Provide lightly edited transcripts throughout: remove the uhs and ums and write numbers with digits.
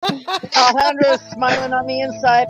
Alejandro's smiling on the inside.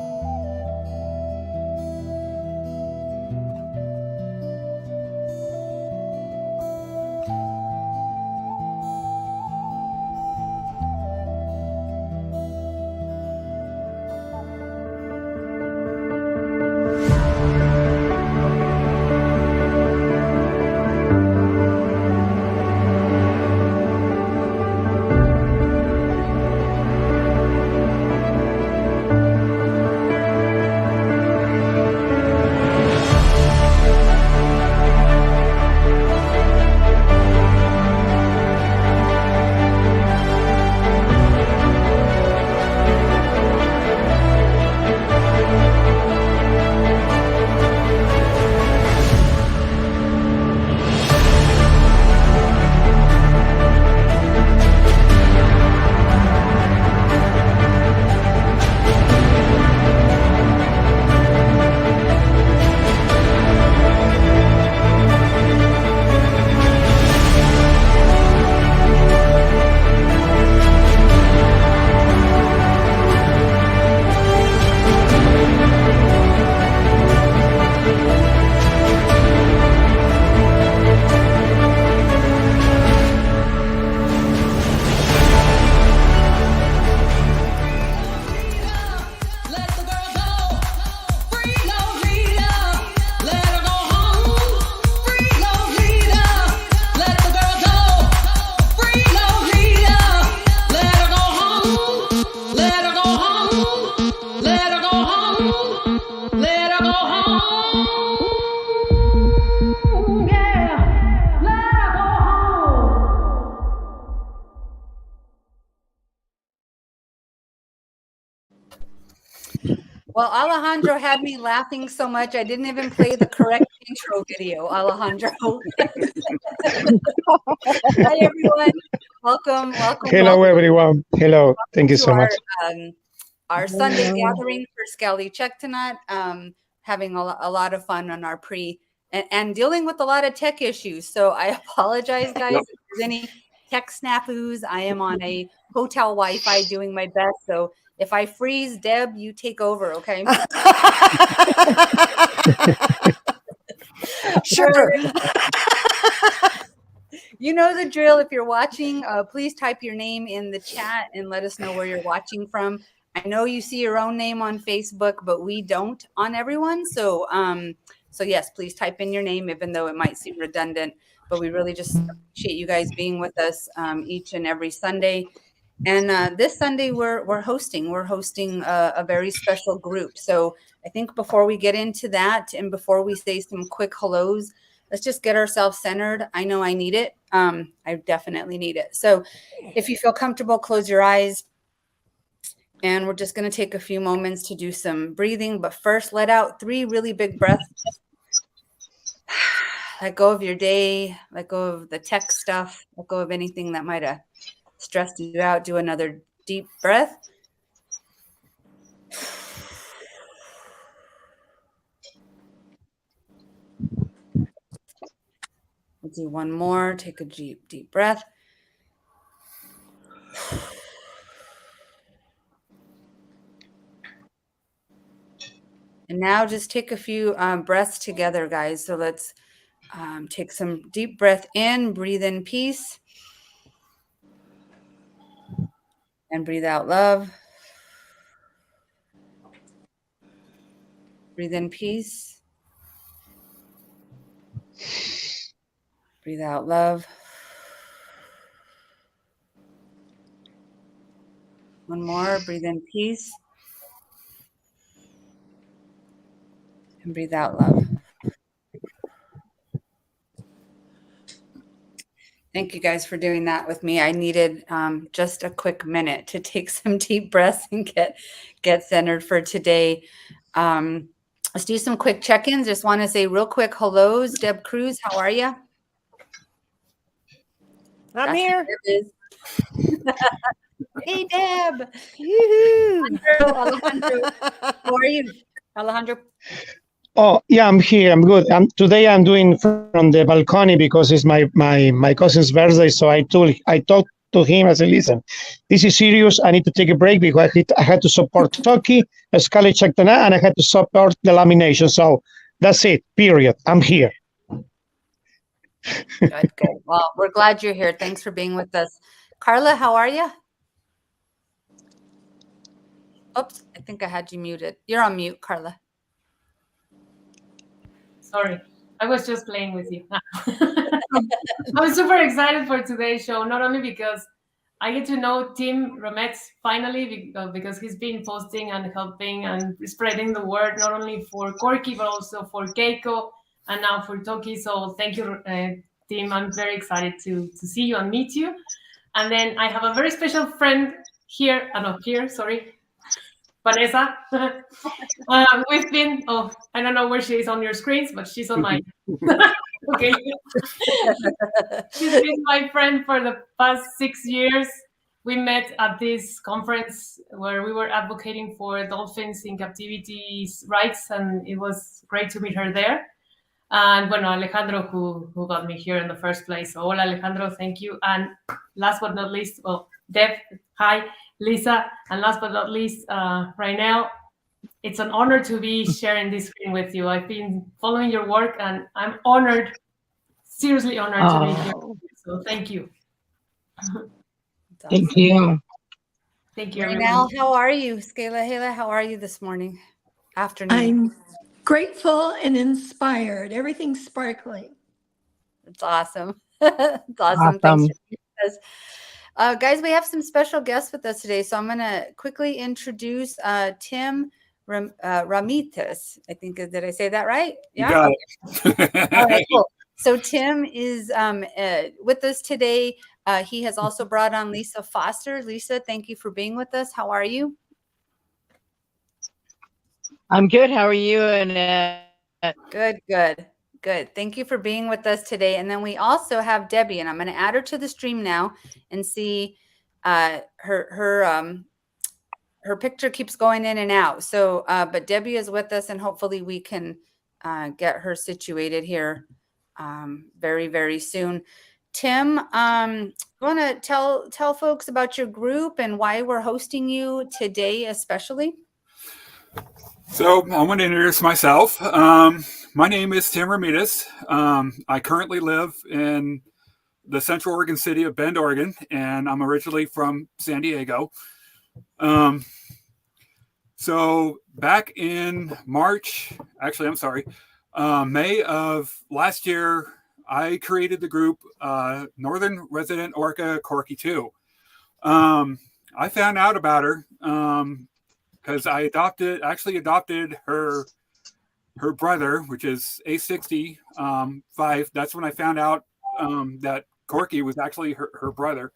Well, Alejandro had me laughing so much I didn't even play the correct intro video, Alejandro. Hi, everyone. Welcome. Hello, everyone. Hello. Thank you so much. Our Sunday gathering for Sk'aliCh'elh-tenaut, having a lot of fun on our and dealing with a lot of tech issues. So I apologize, guys, if there's any tech snafus. I am on a hotel Wi-Fi doing my best. So if I freeze, Deb, you take over, okay? Sure. You know the drill. If you're watching, please type your name in the chat and let us know where you're watching from. I know you see your own name on Facebook, but we don't on everyone. So, so yes, please type in your name, even though it might seem redundant. But we really just appreciate you guys being with us each and every Sunday. And this Sunday we're hosting a very special group. So I think before we get into that and before we say some quick hellos, let's just get ourselves centered. I know I need it. I definitely need it. So if you feel comfortable, close your eyes. And we're just going to take a few moments to do some breathing. But first, let out 3 really big breaths. Let go of your day. Let go of the tech stuff. Let go of anything that might have stressed you out. Do another deep breath. We'll do one more. Take a deep breath. And now just take a few breaths together, guys. So let's take some deep breath in, breathe in peace. And breathe out love. Breathe in peace. Breathe out love. One more. Breathe in peace. And breathe out love. Thank you guys for doing that with me. I needed just a quick minute to take some deep breaths and get centered for today. Let's do some quick check-ins. Just want to say real quick hellos. Deb Cruz, how are you? I'm here. Hey, Deb. Alejandro, how are you? Alejandro? Oh, yeah, I'm here. I'm good. Today I'm doing from the balcony because it's my cousin's birthday. So I talked to him. I said, listen, this is serious. I need to take a break because I had to support Toki, Sk'aliCh'elh-tenaut, and I had to support the lamination. So that's it, period. I'm here. Good, good. Well, we're glad you're here. Thanks for being with us. Carla, how are you? Oops, I think I had you muted. You're on mute, Carla. Sorry, I was just playing with you. I'm super excited for today's show, not only because I get to know Tim Rametes finally, because he's been posting and helping and spreading the word, not only for Corky, but also for Keiko and now for Toki. So thank you, Tim. I'm very excited to see you and meet you. And then I have a very special friend here, sorry, Vanessa. We've been, I don't know where she is on your screens, but she's on my, okay. She's been my friend for the past 6 years. We met at this conference where we were advocating for dolphins in captivity rights, and it was great to meet her there. And bueno, Alejandro, who got me here in the first place. So, hola, Alejandro, thank you. And last but not least, Deb, hi, Lyssa, and last but not least, Rainel. It's an honor to be sharing this screen with you. I've been following your work, and I'm honored, seriously honored to be here. So thank you. Thank you. Thank you, Rainel, how are you? Sk'aliCh'elh-tenaut, how are you this morning? Afternoon. I'm grateful and inspired. Everything's sparkling. It's awesome. It's awesome. Thanks for being with us. Guys, we have some special guests with us today. So I'm going to quickly introduce Tim Rametes. I think, did I say that right? Yeah. You got it. All right, cool. So Tim is with us today. He has also brought on Lyssa Foster. Lyssa, thank you for being with us. How are you? I'm good. How are you? And Good, good, good. Thank you for being with us today. And then we also have Debbie, and I'm going to add her to the stream now and see her picture keeps going in and out. So, but Debbie is with us, and hopefully we can get her situated here very, very soon. Tim, want to tell folks about your group and why we're hosting you today, especially? So I want to introduce myself. My name is Tim Rametes. I currently live in the central Oregon city of Bend, Oregon, and I'm originally from San Diego. So back in May of last year, I created the group Northern Resident Orca Corky2. I found out about her because I actually adopted her brother, which is A65. That's when I found out that Corky was actually her brother.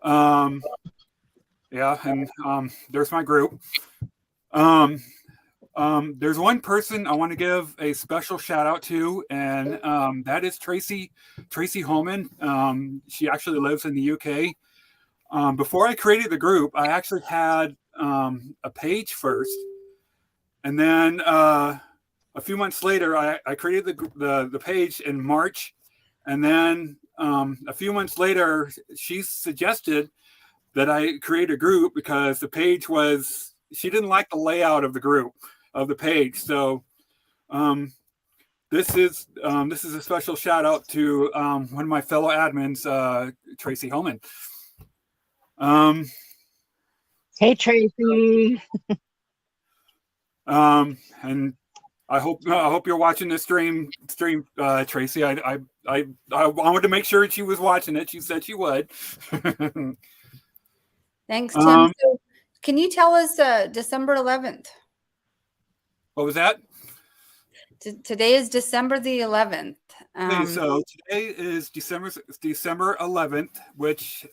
Yeah, and there's my group. There's one person I want to give a special shout out to, and that is Tracy Holman. She actually lives in the UK. Before I created the group, I actually had a page first, and then a few months later, I created the page in March, and then a few months later, she suggested that I create a group because the page she didn't like the layout of the group of the page. So this is a special shout out to one of my fellow admins, Tracy Holman. hey, Tracy. And I hope you're watching this stream, Tracy. I wanted to make sure she was watching it. She said she would. Thanks, Tim. So can you tell us December 11th? What was that? Today is December the 11th. So today is December 11th, which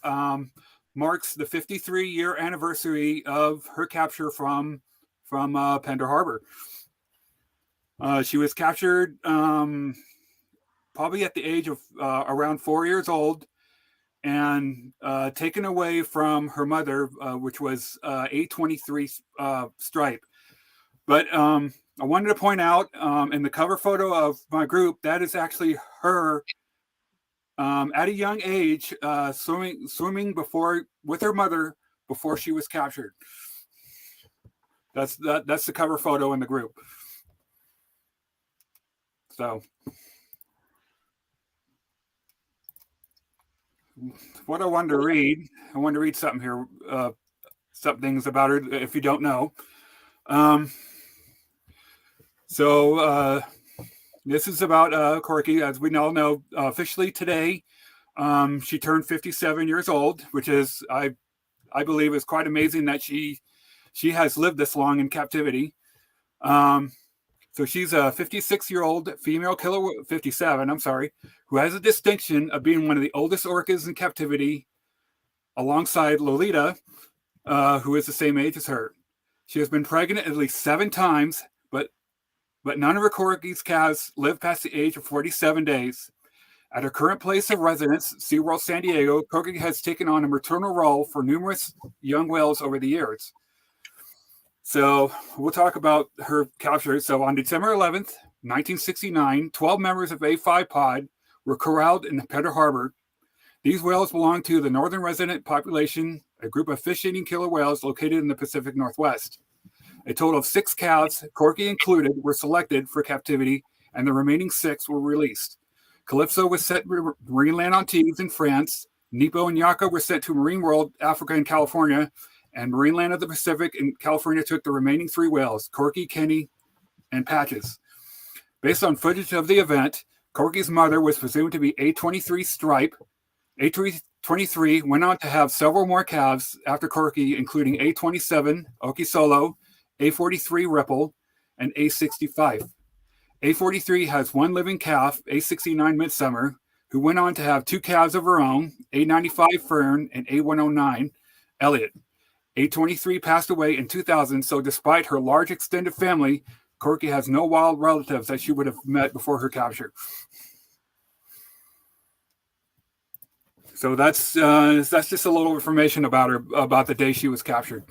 marks the 53-year anniversary of her capture from Pender Harbor. She was captured probably at the age of around 4 years old, and taken away from her mother, which was A23 stripe. But I wanted to point out in the cover photo of my group, that is actually her at a young age, swimming with her mother before she was captured. That's the cover photo in the group. So what I wanted to read something here, some things about her if you don't know. This is about Corky. As we all know, officially today, she turned 57 years old, which is, I believe, is quite amazing that she has lived this long in captivity. So she's a 56-year-old female killer, 57, I'm sorry, who has a distinction of being one of the oldest orcas in captivity, alongside Lolita, who is the same age as her. She has been pregnant at least 7 times, but none of her Corky's calves live past the age of 47 days. At her current place of residence, SeaWorld San Diego, Corky has taken on a maternal role for numerous young whales over the years. So we'll talk about her capture. So on December 11th, 1969, 12 members of A5 pod were corralled in Pender Harbor. These whales belong to the Northern Resident population, a group of fish-eating killer whales located in the Pacific Northwest. A total of 6 calves, Corky included, were selected for captivity, and the remaining 6 were released. Calypso was sent to Marineland Antibes in France. Nepo and Yaka were sent to Marine World, Africa, and California, and Marineland of the Pacific in California took the remaining 3 whales, Corky, Kenny, and Patches. Based on footage of the event, Corky's mother was presumed to be A23 Stripe. A23 went on to have several more calves after Corky, including A27 Oki Solo, A43 Ripple, and A65. A43 has 1 living calf, A69 Midsummer, who went on to have 2 calves of her own, A95 Fern and A109 Elliot. A23 passed away in 2000, so despite her large extended family, Corky has no wild relatives that she would have met before her capture. So that's just a little information about her, about the day she was captured.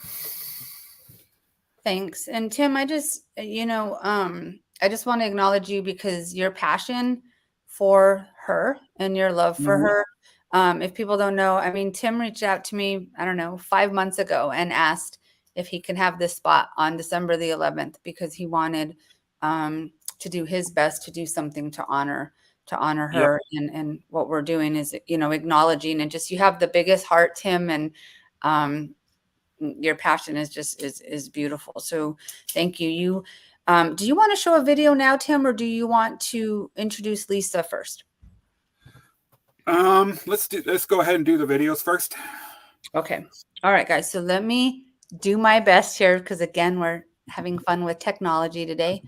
Thanks. And Tim, I just want to acknowledge you because your passion for her and your love for her. If people don't know, I mean, Tim reached out to me, I don't know, 5 months ago and asked if he could have this spot on December the 11th because he wanted to do his best to do something to honor her. Yep. And what we're doing is, acknowledging, and just, you have the biggest heart, Tim, and your passion is just is beautiful. So thank you. Do you want to show a video now, Tim, or do you want to introduce Lyssa first? Let's go ahead and do the videos first. Okay. All right, guys. So let me do my best here because, again, we're having fun with technology today.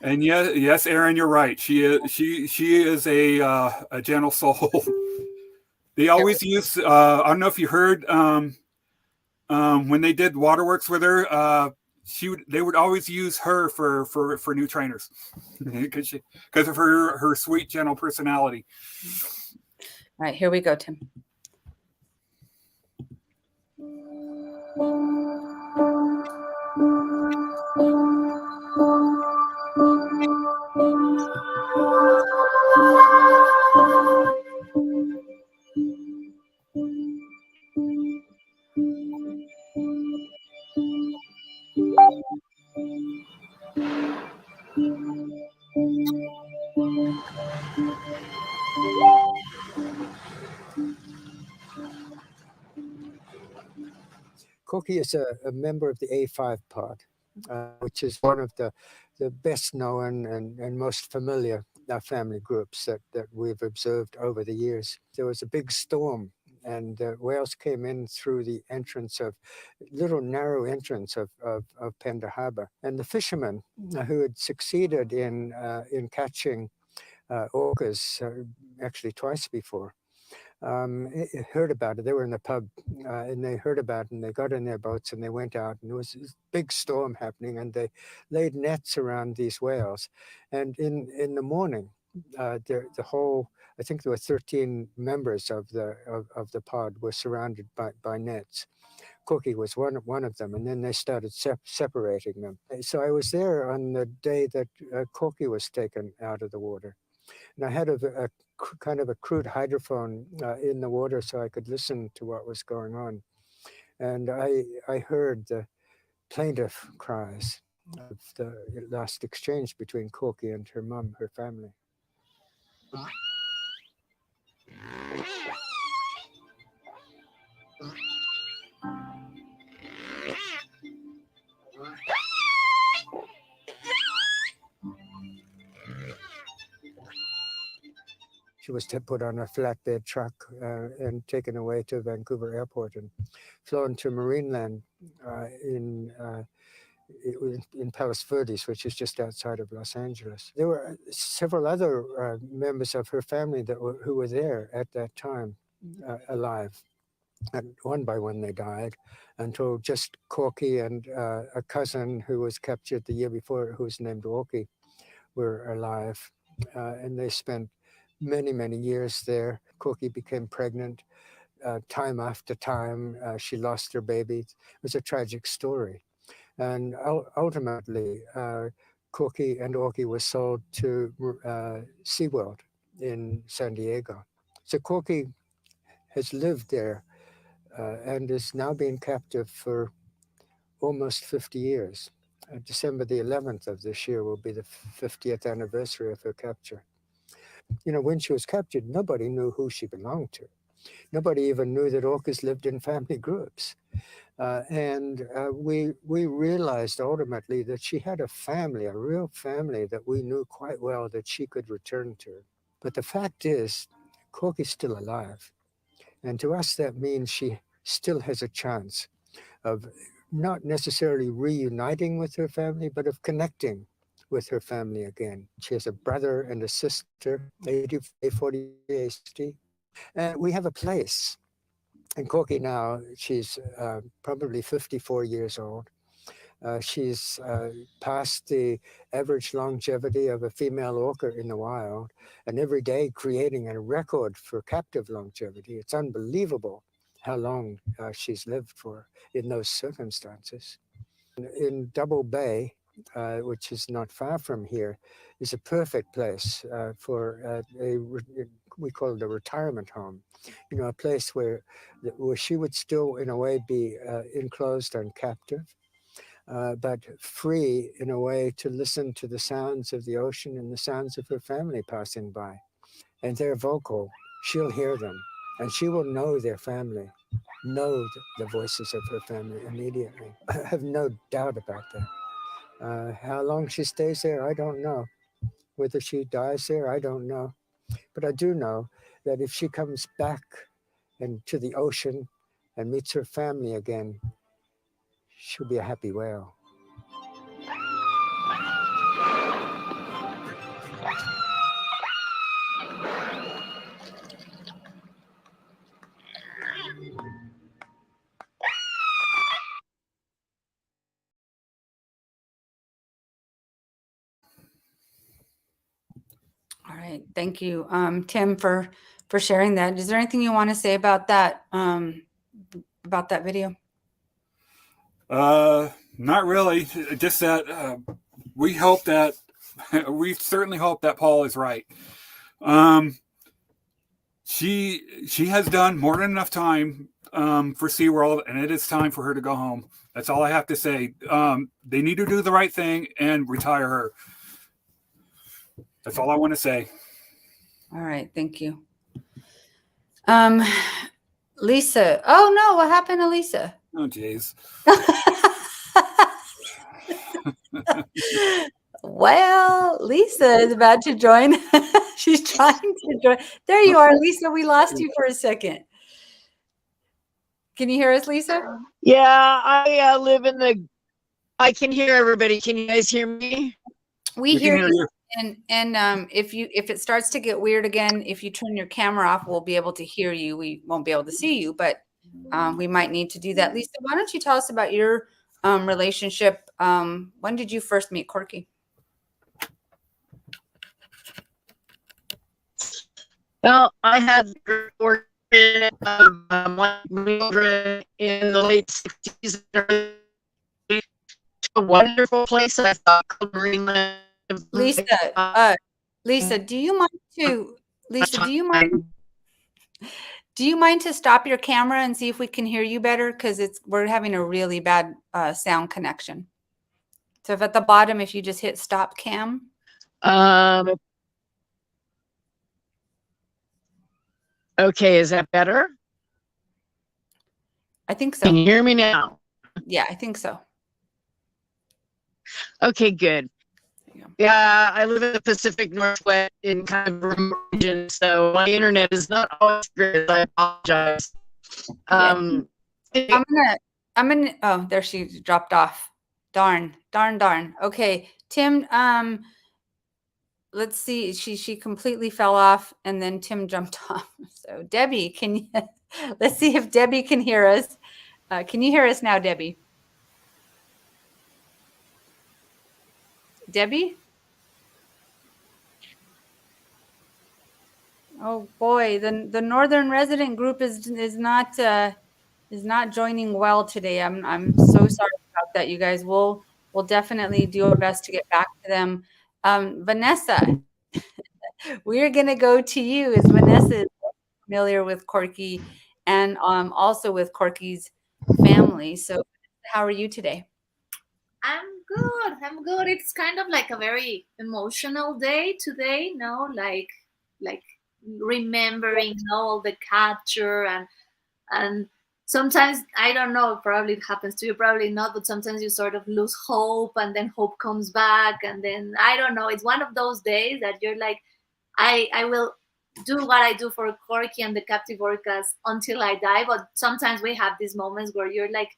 And yes, Aaron, you're right. She is a gentle soul. They always use. I don't know if you heard when they did Waterworks with her. They would always use her for new trainers because of her sweet, gentle personality. All right, here we go, Tim. Corky is a member of the A5 pod, which is one of the best known and most familiar family groups that we've observed over the years. There was a big storm and whales came in through the little narrow entrance of Pender Harbor. And the fishermen who had succeeded in catching orcas actually twice before, heard about it. They were in the pub and they heard about it and they got in their boats and they went out and there was this big storm happening and they laid nets around these whales. And in the morning, the whole, I think there were 13 members of the pod were surrounded by nets. Corky was one of them, and then they started separating them. So I was there on the day that Corky was taken out of the water, and I had a kind of a crude hydrophone in the water so I could listen to what was going on, and I heard the plaintive cries of the last exchange between Corky and her mum, her family. She was put on a flatbed truck and taken away to Vancouver Airport and flown to Marineland in Palos Verdes, which is just outside of Los Angeles. There were several other members of her family who were there at that time, alive. And one by one they died, until just Corky and a cousin who was captured the year before, who was named Orky, were alive. And they spent many, many years there. Corky became pregnant time after time. She lost her baby. It was a tragic story. And ultimately, Corky and Orky were sold to SeaWorld in San Diego. So Corky has lived there and is now being captive for almost 50 years. December the 11th of this year will be the 50th anniversary of her capture. You know, when she was captured, nobody knew who she belonged to. Nobody even knew that orcas lived in family groups. And we realized ultimately that she had a family, a real family that we knew quite well that she could return to. But the fact is, Corky's still alive. And to us, that means she still has a chance of not necessarily reuniting with her family, but of connecting with her family again. She has a brother and a sister, 40 ASD. And we have a place. And Corky now, she's probably 54 years old. She's past the average longevity of a female orca in the wild, and every day creating a record for captive longevity. It's unbelievable how long she's lived for in those circumstances. In Double Bay, which is not far from here, is a perfect place for we call it a retirement home. You know, a place where she would still, in a way, be enclosed and captive, but free in a way to listen to the sounds of the ocean and the sounds of her family passing by. And they're vocal. She'll hear them, and she will know their family, know the voices of her family immediately. I have no doubt about that. How long she stays there, I don't know. Whether she dies there, I don't know. But I do know that if she comes back and to the ocean and meets her family again, she'll be a happy whale. All right, thank you, Tim, for sharing that. Is there anything you want to say about that video? Not really. Just that we hope that we certainly hope that Paul is right. She has done more than enough time for SeaWorld, and it is time for her to go home. That's all I have to say. They need to do the right thing and retire her. That's all I want to say. All right, thank you. Lyssa. Oh no, what happened to Lyssa? Oh geez. Well, Lyssa is about to join. She's trying to join. There you are, Lyssa. We lost you for a second. Can you hear us, Lyssa? Yeah, I live in the. I can hear everybody. Can you guys hear me? We hear you. And if it starts to get weird again, if you turn your camera off, we'll be able to hear you. We won't be able to see you, but we might need to do that. Lyssa, why don't you tell us about your relationship? When did you first meet Corky? Well, I had my children in the late 60s, a wonderful place I thought called Greenland. Lyssa, do you mind to do you mind to stop your camera and see if we can hear you better? Because we're having a really bad sound connection. So if at the bottom, if you just hit stop cam. Okay, is that better? I think so. Can you hear me now? Yeah, I think so. Okay, good. Yeah, I live in the Pacific Northwest in kind of a remote region, so my internet is not always great. I apologize. I'm gonna. Oh, there she dropped off. Darn. Okay, Tim. Let's see. She completely fell off, and then Tim jumped off. So Debbie, can you? Let's see if Debbie can hear us. Can you hear us now, Debbie? Debbie? Oh boy, the Northern Resident group is not joining well today. I'm so sorry about that, you guys. We'll definitely do our best to get back to them. Vanessa, we're gonna go to you, as Vanessa is familiar with Corky and also with Corky's family. So how are you today? I'm good. It's kind of like a very emotional day today, no? Like remembering all the capture and sometimes, I don't know, probably it happens to you, probably not, but sometimes you sort of lose hope and then hope comes back, and then I don't know, it's one of those days that you're like, I will do what I do for Corky and the captive orcas until I die. But sometimes we have these moments where you're like,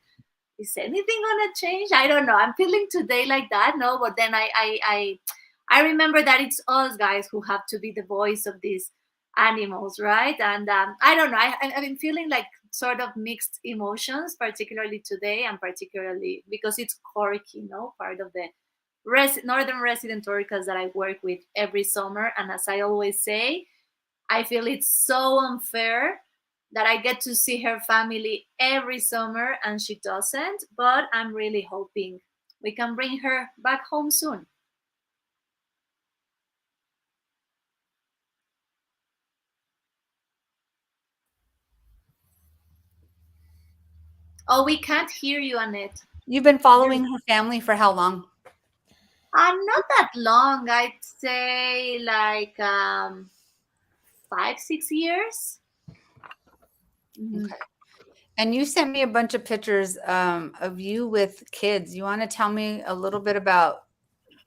is anything gonna change? I don't know. I'm feeling today like that, no? But then I remember that it's us guys who have to be the voice of these animals, right? And I don't know. I've been feeling like sort of mixed emotions, particularly today, and particularly because it's Corky, no? Part of the Northern Resident Orcas that I work with every summer. And as I always say, I feel it's so unfair that I get to see her family every summer and she doesn't, but I'm really hoping we can bring her back home soon. Oh, we can't hear you, Annette. You've been following her family for how long? Not that long. I'd say like 5-6 years. Okay. And you sent me a bunch of pictures of you with kids. You want to tell me a little bit about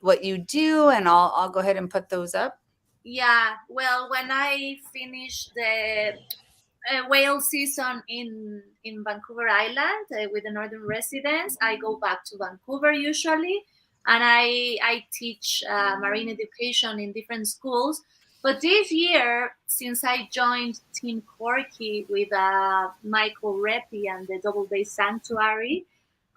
what you do, and I'll go ahead and put those up? Yeah. Well, when I finish the whale season in Vancouver Island with the Northern Residents, I go back to Vancouver usually, and I teach marine education in different schools. But this year, since I joined Team Corky with Michael Repi and the Double Bay Sanctuary,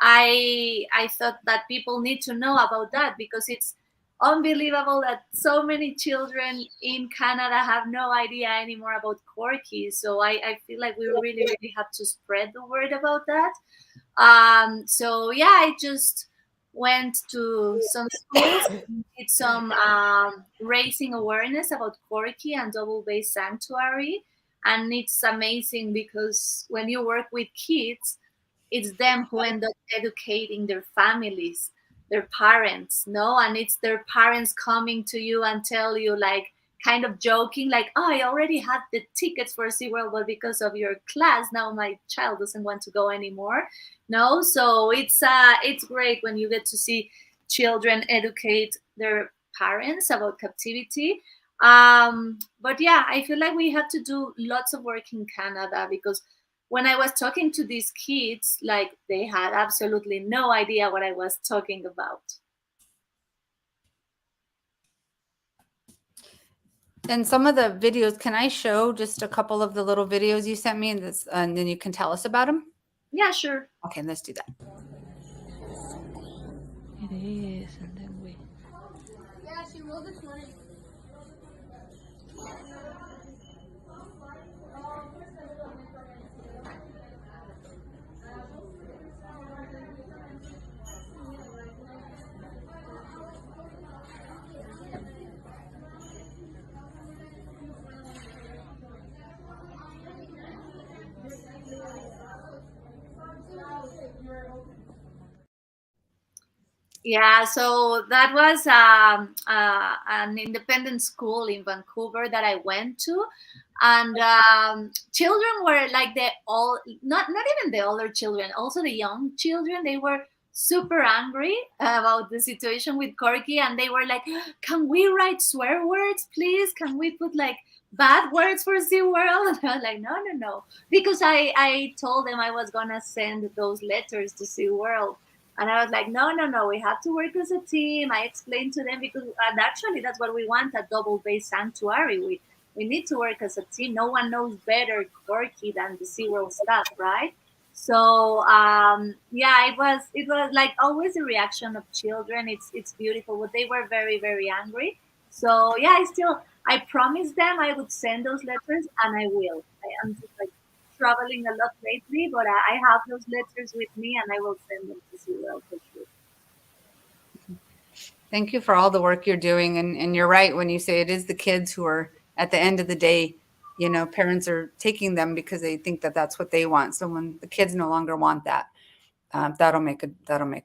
I thought that people need to know about that, because it's unbelievable that so many children in Canada have no idea anymore about Corky. So I feel like we really have to spread the word about that. So yeah, I just went to some schools, did some raising awareness about Corky and Double Bay Sanctuary. And it's amazing because when you work with kids, it's them who end up educating their families, their parents, no? And it's their parents coming to you and tell you, like, kind of joking, like, oh, I already had the tickets for SeaWorld, but because of your class, now my child doesn't want to go anymore. No, so it's great when you get to see children educate their parents about captivity. But yeah, I feel like we have to do lots of work in Canada, because when I was talking to these kids, like, they had absolutely no idea what I was talking about. And some of the videos, can I show just a couple of the little videos you sent me, and then you can tell us about them? Yeah, sure. Okay, let's do that. It is, and then we. Yeah, she will this morning. Yeah, so that was an independent school in Vancouver that I went to, and children were like not even the older children, also the young children. They were super angry about the situation with Corky, and they were like, "Can we write swear words, please? Can we put like bad words for SeaWorld?" And I was like, no, because I told them I was gonna send those letters to SeaWorld. And I was like, no, we have to work as a team. I explained to them because and actually that's what we want, a double bay sanctuary. We need to work as a team. No one knows better Corky than the SeaWorld staff, right? So yeah, it was like always the reaction of children. It's beautiful, but they were very, very angry. So yeah, I promised them I would send those letters, and I will. I'm just like traveling a lot lately, but I have those letters with me, and I will send them to SeaWorld for sure. Thank you for all the work you're doing. And you're right when you say it is the kids who are, at the end of the day, you know, parents are taking them because they think that that's what they want. So when the kids no longer want that, that'll make a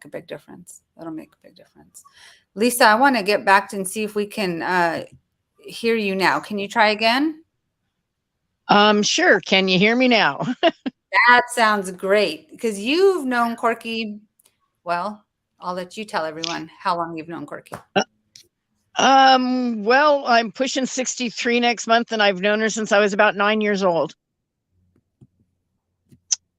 big difference. That'll make a big difference. Lyssa, I want to get back to and see if we can hear you now. Can you try again? Sure. Can you hear me now? That sounds great, because you've known Corky. Well, I'll let you tell everyone how long you've known Corky. Well, I'm pushing 63 next month, and I've known her since I was about 9 years old.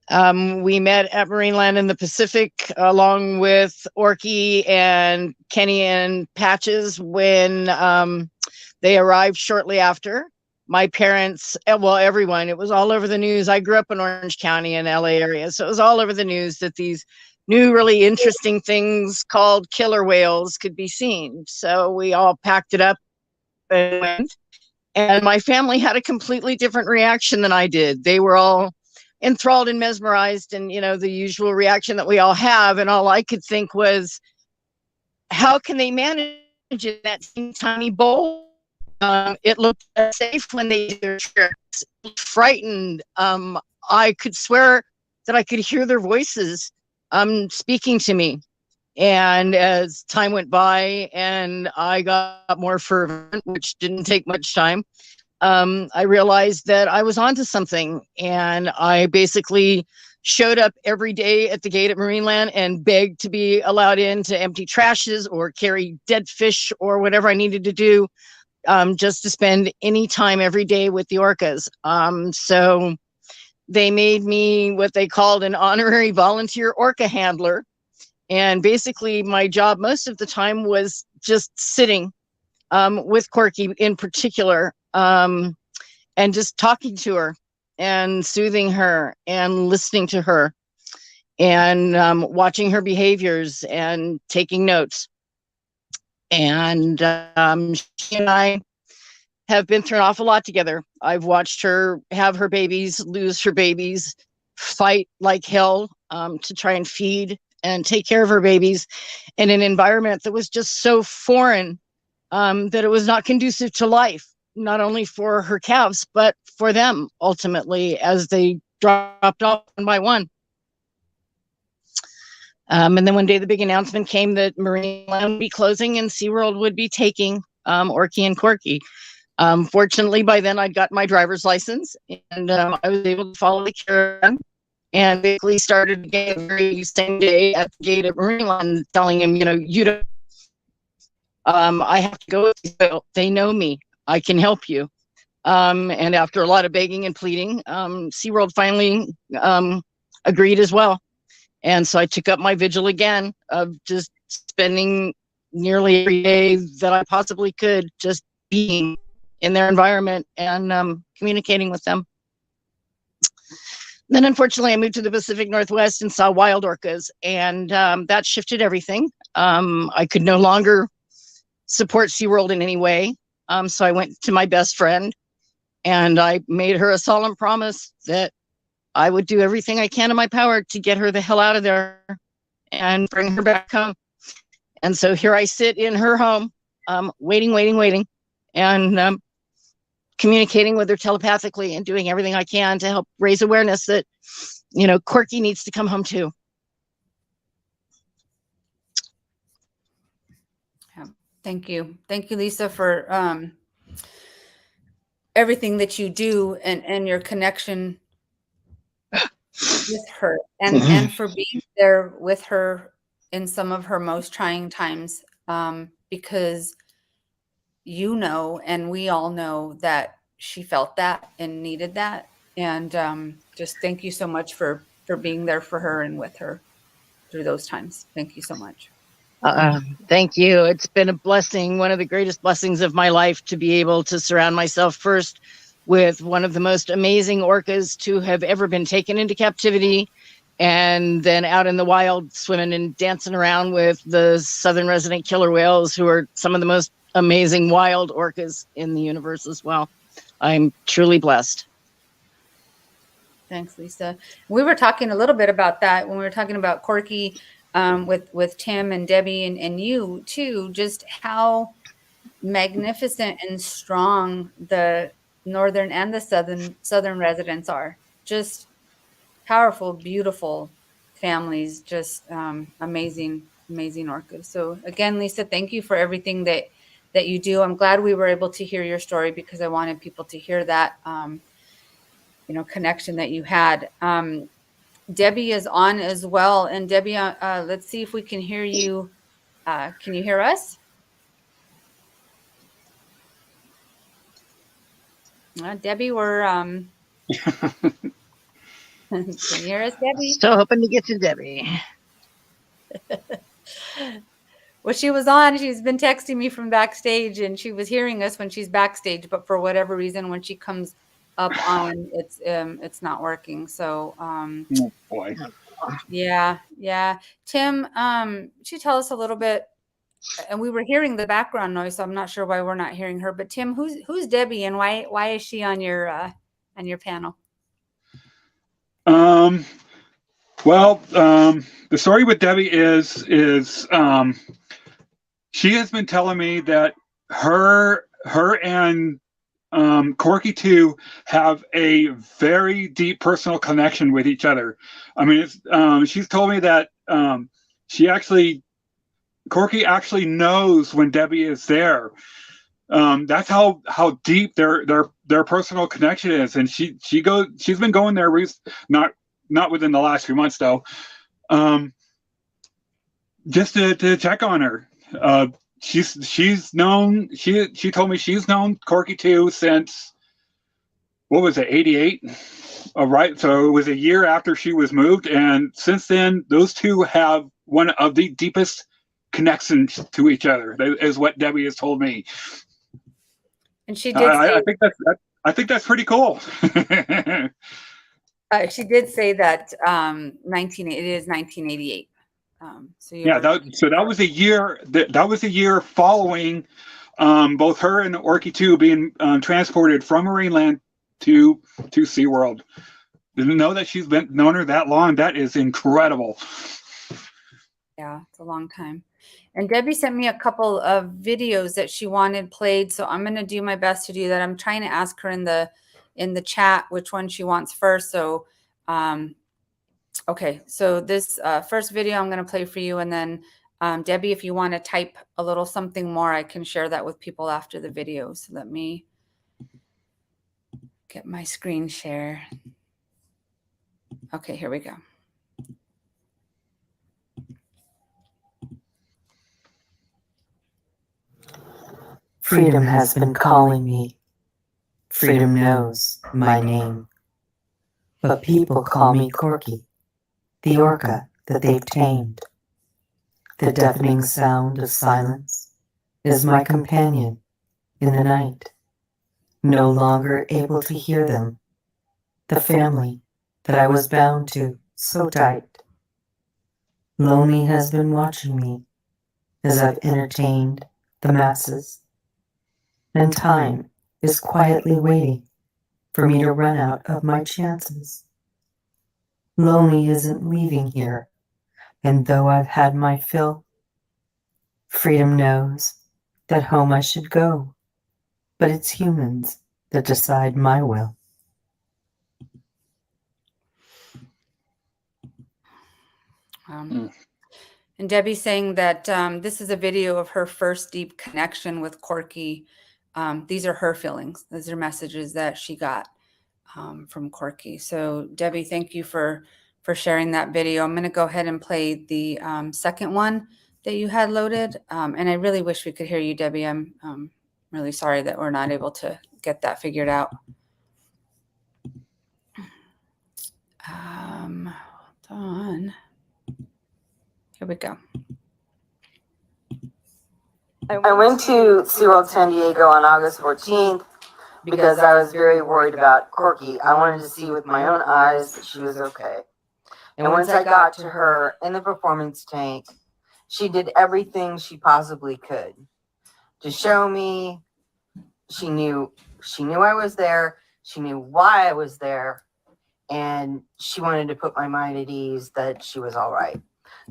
We met at Marineland in the Pacific along with Orky and Kenny and Patches when they arrived shortly after. My parents, well, everyone, it was all over the news. I grew up in Orange County and LA area, so it was all over the news that these new really interesting things called killer whales could be seen. So we all packed it up and went. And my family had a completely different reaction than I did. They were all enthralled and mesmerized, and you know, the usual reaction that we all have. And all I could think was, how can they manage in that tiny bowl? It looked safe when they did their tricks. Frightened. I could swear that I could hear their voices speaking to me. And as time went by and I got more fervent, which didn't take much time, I realized that I was onto something. And I basically showed up every day at the gate at Marineland and begged to be allowed in to empty trashes or carry dead fish or whatever I needed to do, just to spend any time every day with the orcas. So they made me what they called an honorary volunteer orca handler. And basically my job most of the time was just sitting with Corky in particular, and just talking to her and soothing her and listening to her and watching her behaviors and taking notes. And she and I have been through an awful lot together. I've watched her have her babies, lose her babies, fight like hell to try and feed and take care of her babies in an environment that was just so foreign that it was not conducive to life, not only for her calves, but for them ultimately as they dropped off one by one. And then one day the big announcement came that Marineland would be closing and SeaWorld would be taking Orky and Corky. Fortunately, by then I'd got my driver's license, and I was able to follow the caravan and basically started again the very same day at the gate at Marineland, telling him, you know, you don't, I have to go with you. They know me. I can help you. And after a lot of begging and pleading, SeaWorld finally agreed as well. And so I took up my vigil again of just spending nearly every day that I possibly could just being in their environment and communicating with them. Then unfortunately I moved to the Pacific Northwest and saw wild orcas, and that shifted everything. I could no longer support SeaWorld in any way. So I went to my best friend and I made her a solemn promise that I would do everything I can in my power to get her the hell out of there and bring her back home. And so here I sit in her home, waiting, and communicating with her telepathically and doing everything I can to help raise awareness that, you know, Corky needs to come home too. Thank you. Thank you, Lyssa, for everything that you do and your connection with her and for being there with her in some of her most trying times, because you know, and we all know that she felt that and needed that. And just thank you so much for being there for her and with her through those times. Thank you so much. Thank you. It's been a blessing, one of the greatest blessings of my life, to be able to surround myself first with one of the most amazing orcas to have ever been taken into captivity, and then out in the wild swimming and dancing around with the southern resident killer whales, who are some of the most amazing wild orcas in the universe as well. I'm truly blessed. Thanks, Lyssa. We were talking a little bit about that when we were talking about Corky, with Tim and Debbie and you too, just how magnificent and strong the northern and the southern residents are. Just powerful, beautiful families, just amazing orcas. So again, Lyssa, thank you for everything that you do. I'm glad we were able to hear your story, because I wanted people to hear that connection that you had. Debbie is on as well. And Debbie, let's see if we can hear you. Can you hear us? Debbie, we're can you hear us, Debbie? Still hoping to get to Debbie. Well, she was on. She's been texting me from backstage, and she was hearing us when she's backstage. But for whatever reason, when she comes up on, it's not working. So, Oh boy. yeah. Tim, should you tell us a little bit? And we were hearing the background noise, so I'm not sure why we're not hearing her. But Tim, who's Debbie, and why is she on your panel? Well, the story with Debbie is she has been telling me that her and Corky2 have a very deep personal connection with each other. I mean, she's told me that Corky actually knows when Debbie is there. That's how deep their personal connection is, and she's been going there not within the last few months though, just to check on her. She told me she's known Corky2 since, what was it, 88? Right, so it was a year after she was moved, and since then those two have one of the deepest connections to each other, is what Debbie has told me. And she did say, I think that's pretty cool. She did say that it is 1988. So yeah, that was a year. That was a year following both her and Orky2 being transported from Marineland to SeaWorld. Didn't know that she's known her that long. That is incredible. Yeah, it's a long time. And Debbie sent me a couple of videos that she wanted played, so I'm going to do my best to do that. I'm trying to ask her in the chat which one she wants first. So, okay. So this first video I'm going to play for you, and then Debbie, if you want to type a little something more, I can share that with people after the video. So let me get my screen share. Okay, here we go. Freedom has been calling me. Freedom knows my name. But people call me Corky, the orca that they've tamed. The deafening sound of silence is my companion in the night. No longer able to hear them, the family that I was bound to so tight. Lonely has been watching me as I've entertained the masses. And time is quietly waiting for me to run out of my chances. Lonely isn't leaving here, and though I've had my fill, freedom knows that home I should go, but it's humans that decide my will. And Debbie's saying that this is a video of her first deep connection with Corky. These are her feelings. These are messages that she got from Corky. So Debbie, thank you for sharing that video. I'm going to go ahead and play the second one that you had loaded. And I really wish we could hear you, Debbie. I'm really sorry that we're not able to get that figured out. Hold on. Here we go. I went to SeaWorld San Diego on August 14th because I was very worried about Corky. I wanted to see with my own eyes that she was okay. And once I got to her in the performance tank, she did everything she possibly could to show me. She knew I was there. She knew why I was there. And she wanted to put my mind at ease that she was all right.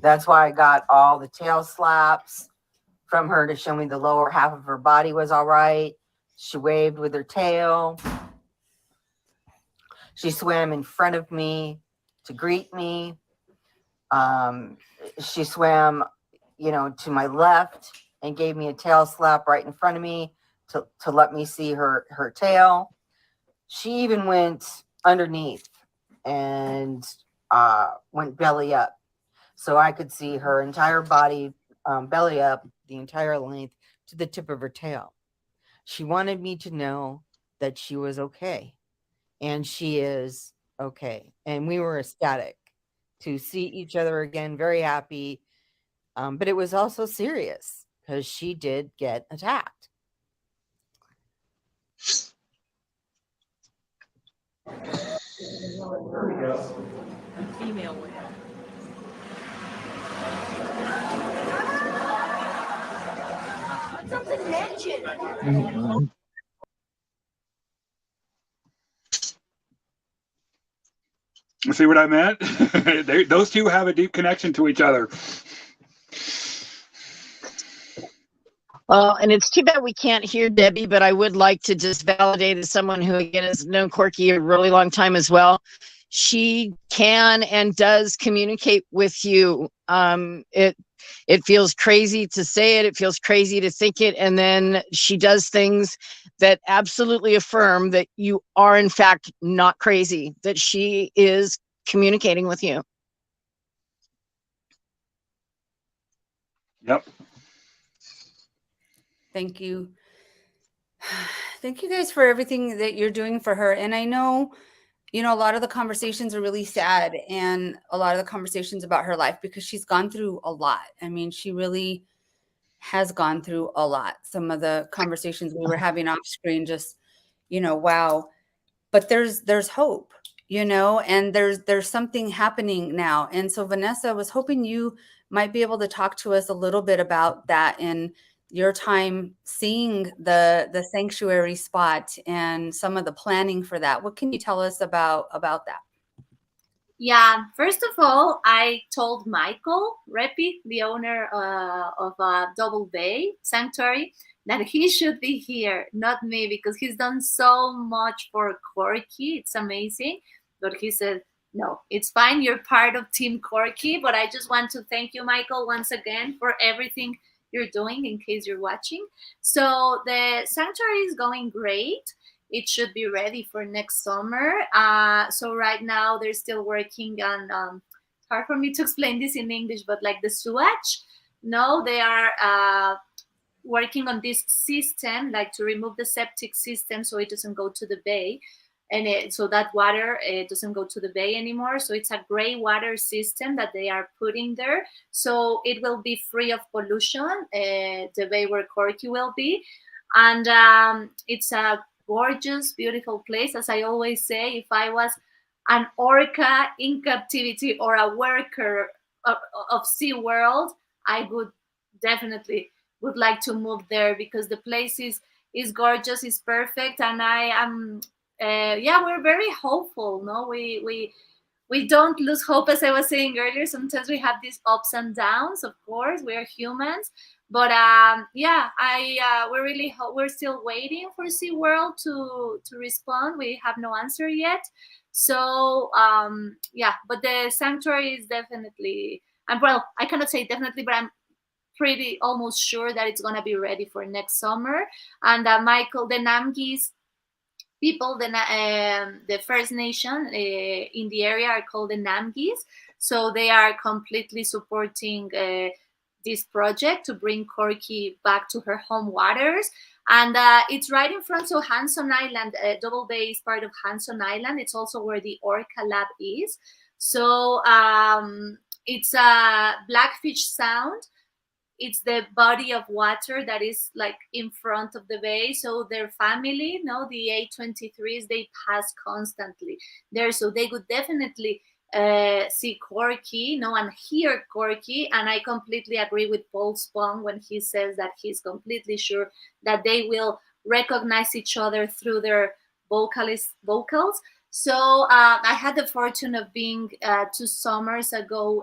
That's why I got all the tail slaps from her to show me the lower half of her body was all right. She waved with her tail. She swam in front of me to greet me. She swam, to my left and gave me a tail slap right in front of me to let me see her tail. She even went underneath and went belly up, so I could see her entire body, belly up, the entire length to the tip of her tail. She wanted me to know that she was okay, and she is okay. And we were ecstatic to see each other again, very happy. But it was also serious because she did get attacked. Female whale. Something mentioned. See what I meant? Those two have a deep connection to each other. Well, and it's too bad we can't hear Debbie, but I would like to just validate as someone who, again, has known Corky a really long time as well. She can and does communicate with you. It feels crazy to say it. It feels crazy to think it. And then she does things that absolutely affirm that you are, in fact, not crazy, that she is communicating with you. Yep. Thank you. Thank you guys for everything that you're doing for her. And I know, a lot of the conversations are really sad, and a lot of the conversations about her life, because she's gone through a lot. I mean, she really has gone through a lot. Some of the conversations we were having off screen, just, wow. But there's hope, and there's something happening now. And so Vanessa, I was hoping you might be able to talk to us a little bit about that in your time seeing the sanctuary spot and some of the planning for that. What can you tell us about that? Yeah, first of all, I told Michael Repi, the owner of Double Bay Sanctuary, that he should be here, not me, because he's done so much for Corky. It's amazing. But he said, no, it's fine. You're part of Team Corky. But I just want to thank you, Michael, once again for everything you're doing, in case you're watching. So the sanctuary is going great. It should be ready for next summer. So right now they're still working on, hard for me to explain this in English, but like the sewage. No, they are working on this system, like to remove the septic system so it doesn't go to the bay. And so that water doesn't go to the bay anymore. So it's a gray water system that they are putting there. So it will be free of pollution, the bay where Corky will be. And it's a gorgeous, beautiful place. As I always say, if I was an orca in captivity or a worker of SeaWorld, I would definitely would like to move there, because the place is gorgeous, is perfect. And I am we're very hopeful. No, we don't lose hope. As I was saying earlier, sometimes we have these ups and downs. Of course, we are humans, but we're still waiting for SeaWorld to respond. We have no answer yet. So but the sanctuary is definitely And well, I cannot say definitely, but I'm pretty almost sure that it's going to be ready for next summer. And Michael, the Namgis people, the First Nation in the area are called the Namgis. So they are completely supporting this project to bring Corky back to her home waters. And it's right in front of Hanson Island. Double Bay is part of Hanson Island. It's also where the Orca Lab is. So it's a Blackfish Sound. It's the body of water that is like in front of the bay. So their family, the A23s, they pass constantly there. So they would definitely see Corky, and hear Corky. And I completely agree with Paul Spong when he says that he's completely sure that they will recognize each other through their vocals. So I had the fortune of being 2 summers ago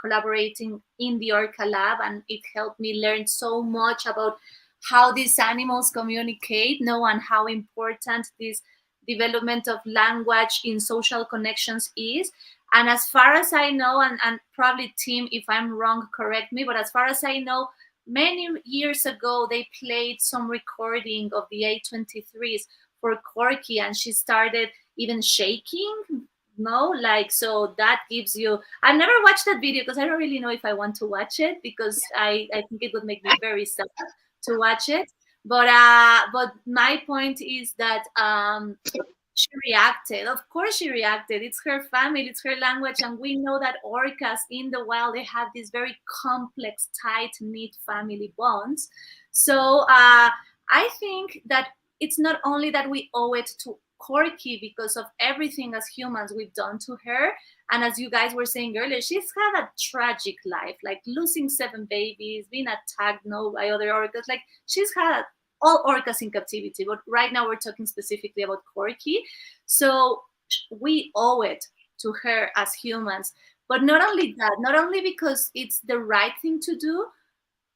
collaborating in the Orca Lab, and it helped me learn so much about how these animals communicate, and how important this development of language in social connections is. And as far as I know, and probably Tim, if I'm wrong, correct me, but as far as I know, many years ago, they played some recording of the A23s for Corky, and she started even shaking, so that gives you, I've never watched that video because I don't really know if I want to watch it, because I think it would make me very sad to watch it. But my point is that she reacted. Of course she reacted. It's her family, it's her language, and we know that orcas in the wild, they have these very complex, tight-knit family bonds. So I think that it's not only that we owe it to Corky because of everything as humans we've done to her, and as you guys were saying earlier, she's had a tragic life, like losing 7 babies, being attacked by other orcas. Like, she's had all orcas in captivity, but right now we're talking specifically about Corky. So we owe it to her as humans. But not only that, not only because it's the right thing to do,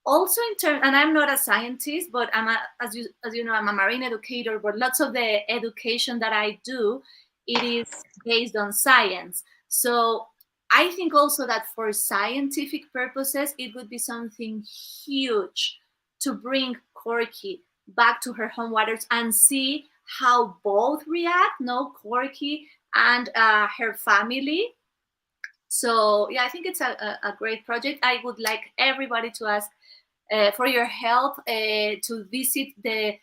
also in terms, and I'm not a scientist, but as you know, I'm a marine educator, but lots of the education that I do, it is based on science. So I think also that for scientific purposes, it would be something huge to bring Corky back to her home waters and see how both react, Corky and her family. So yeah, I think it's a great project. I would like everybody to ask for your help to visit the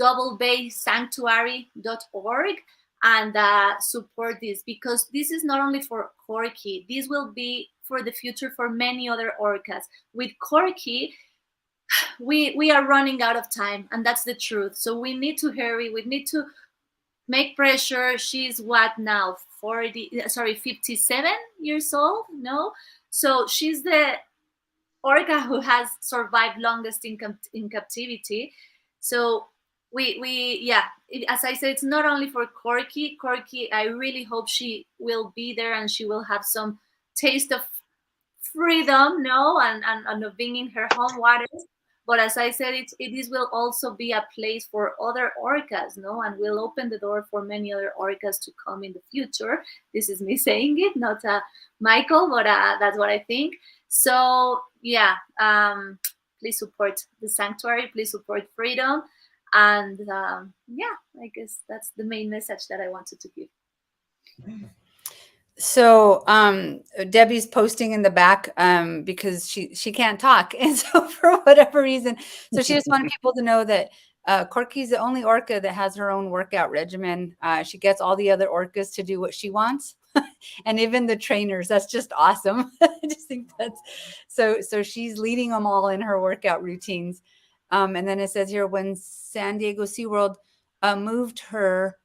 doublebaysanctuary.org and support this, because this is not only for Corky, this will be for the future for many other orcas. With Corky, we are running out of time, and that's the truth. So we need to hurry, we need to make pressure. She's what now, 57 years old, So she's the orca who has survived longest in captivity. So as I said, it's not only for Corky. I really hope she will be there and she will have some taste of freedom, and of being in her home waters. But as I said, it will also be a place for other orcas, and will open the door for many other orcas to come in the future. This is me saying it, not Michael, but that's what I think. So yeah, please support the sanctuary, please support freedom. And I guess that's the main message that I wanted to give. So Debbie's posting in the back because she can't talk, and so for whatever reason, so she just wanted people to know that Corky's the only orca that has her own workout regimen. She gets all the other orcas to do what she wants, and even the trainers. That's just awesome. I just think that's so she's leading them all in her workout routines. And then it says here, when San Diego SeaWorld moved her,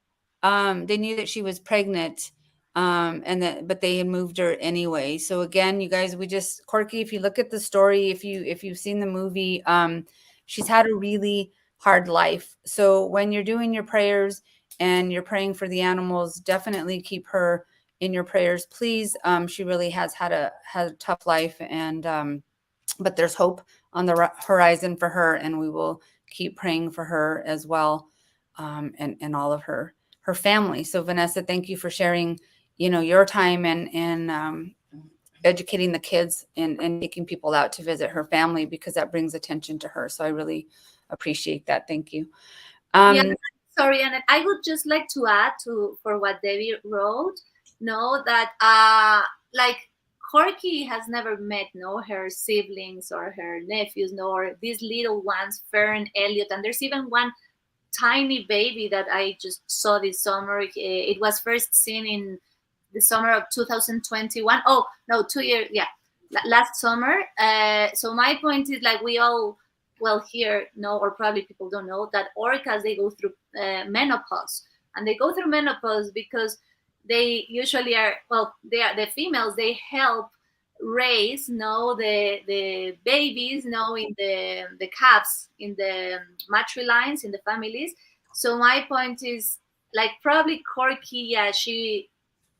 they knew that she was pregnant. But they had moved her anyway. So again, you guys, Corky, if you look at the story, if you've seen the movie, she's had a really hard life. So when you're doing your prayers and you're praying for the animals, definitely keep her in your prayers, please. She really has had a tough life, and but there's hope on the horizon for her, and we will keep praying for her as well, and all of her family. So Vanessa, thank you for sharing your time and educating the kids and taking people out to visit her family, because that brings attention to her. So I really appreciate that. Thank you. Yeah, sorry, and I would just like to add for what Debbie wrote, that like Corky has never met her siblings or her nephews, or these little ones, Fern, Elliot, and there's even one tiny baby that I just saw this summer. It was first seen in the summer of 2021. Oh no, 2 years, yeah, last summer. So my point is, like, we all here know, or probably people don't know, that orcas, they go through menopause, and they go through menopause because they usually are, they are the females, they help raise the babies in the calves, in the matrilines, in the families. So my point is, like, probably Corky, yeah, she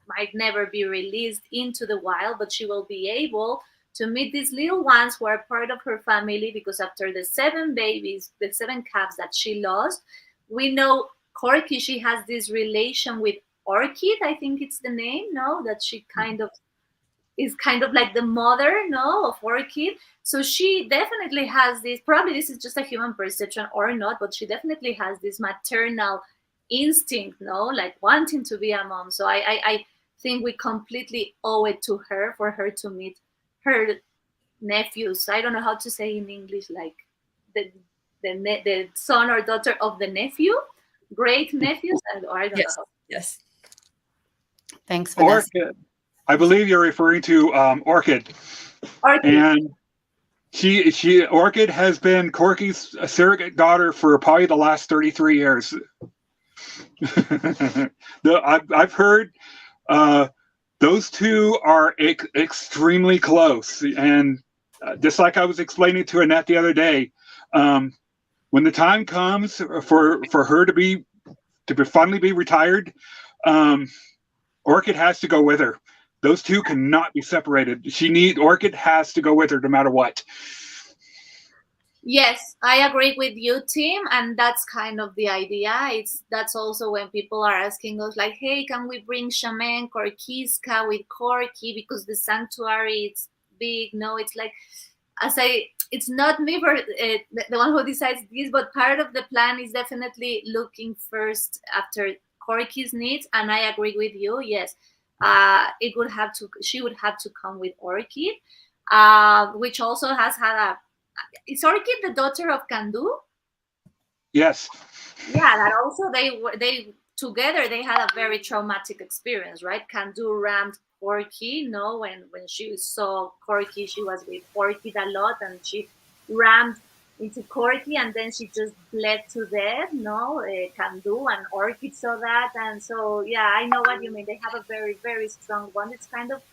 might never be released into the wild, but she will be able to meet these little ones who are part of her family, because after the 7 babies, the 7 calves that she lost, we know Corky, she has this relation with Orchid, I think it's the name, that she is kind of like the mother, of Orchid. So she definitely has this, probably this is just a human perception or not, but she definitely has this maternal instinct, like wanting to be a mom. So I think we completely owe it to her, for her to meet her nephews. I don't know how to say in English, like the son or daughter of the nephew, great nephews, or I don't know. Yes. Thanks, Vanessa. Orchid. I believe you're referring to Orchid. And Orchid has been Corky's surrogate daughter for probably the last 33 years. I've heard those two are extremely close, and just like I was explaining to Annette the other day, when the time comes for her to finally be retired, Orchid has to go with her. Those two cannot be separated. Orchid has to go with her no matter what. Yes, I agree with you, Tim, and that's kind of the idea. That's also when people are asking us, like, hey, can we bring Shaman Corkiska with Corky, because the sanctuary is big? No, it's like, it's not me the one who decides this, but part of the plan is definitely looking first after Corky's needs, and I agree with you. Yes, she would have to come with Orchid, which also has had is Orchid the daughter of Kandu? Yes. Yeah, that also they together they had a very traumatic experience, right? Kandu rammed Corky, when she saw Corky, she was with Orchid a lot, and she rammed into Corky, and then she just bled to death, Kandu, and Orchid saw that, and so, yeah, I know what you mean. They have a very, very strong one. It's kind of,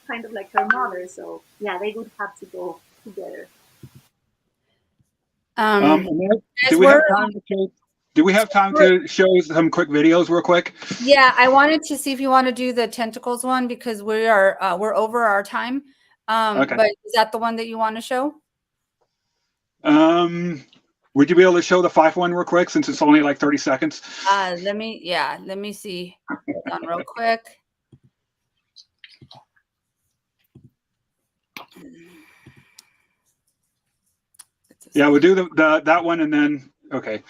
kind of like her mother, so, yeah, they would have to go together. Do we have time to show some quick videos real quick? Yeah, I wanted to see if you want to do the tentacles one, because we're over our time. Okay. But is that the one that you want to show? Would you be able to show the 5 one real quick, since it's only like 30 seconds? Let me see. Hold on real quick. Yeah, we'll do that one, and then okay.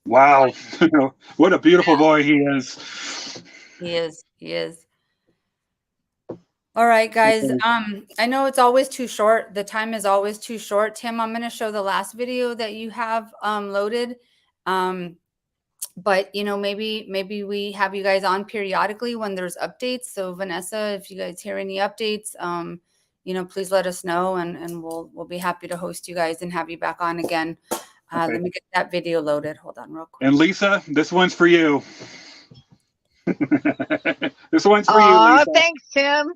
Wow, what a beautiful boy he is. He is. All right, guys. I know it's always too short. The time is always too short. Tim, I'm going to show the last video that you have loaded. But maybe we have you guys on periodically when there's updates. So Vanessa, if you guys hear any updates, please let us know, and we'll be happy to host you guys and have you back on again. Okay. Let me get that video loaded. Hold on real quick. And Lyssa, this one's for you. This one's for you, Aw, Lyssa. thanks, Tim.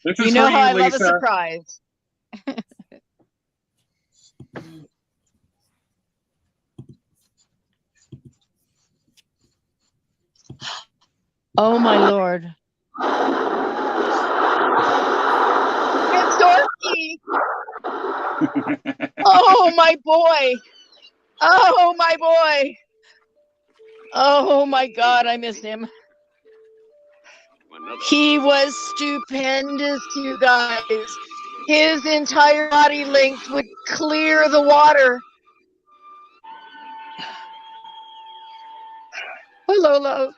This You is know for how I you, love a Lyssa. surprise. Oh my Lord. It's Corky. Oh my boy. Oh my boy. Oh my God, I miss him. He was stupendous, you guys. His entire body length would clear the water. Hello, love.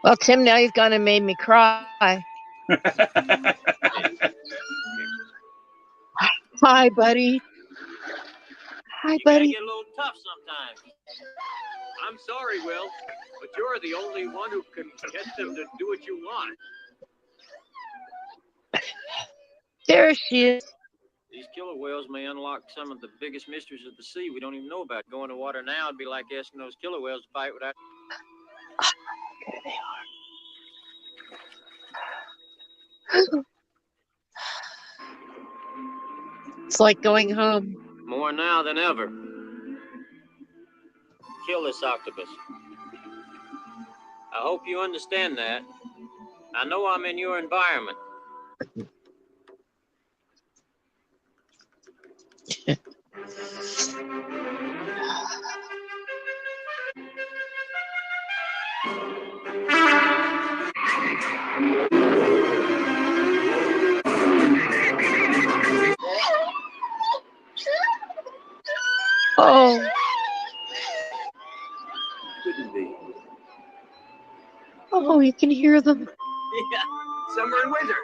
Well, Tim, now you've gone and made me cry. Hi, buddy. Hi, buddy. You get a little tough sometimes. I'm sorry, Will, but you're the only one who can get them to do what you want. There she is. These killer whales may unlock some of the biggest mysteries of the sea we don't even know about. Going to water now would be like asking those killer whales to fight without... There they are. It's like going home. More now than ever. Kill this octopus. I hope you understand that. I know I'm in your environment. Oh. Couldn't be. Oh, you can hear them. Yeah, summer and winter.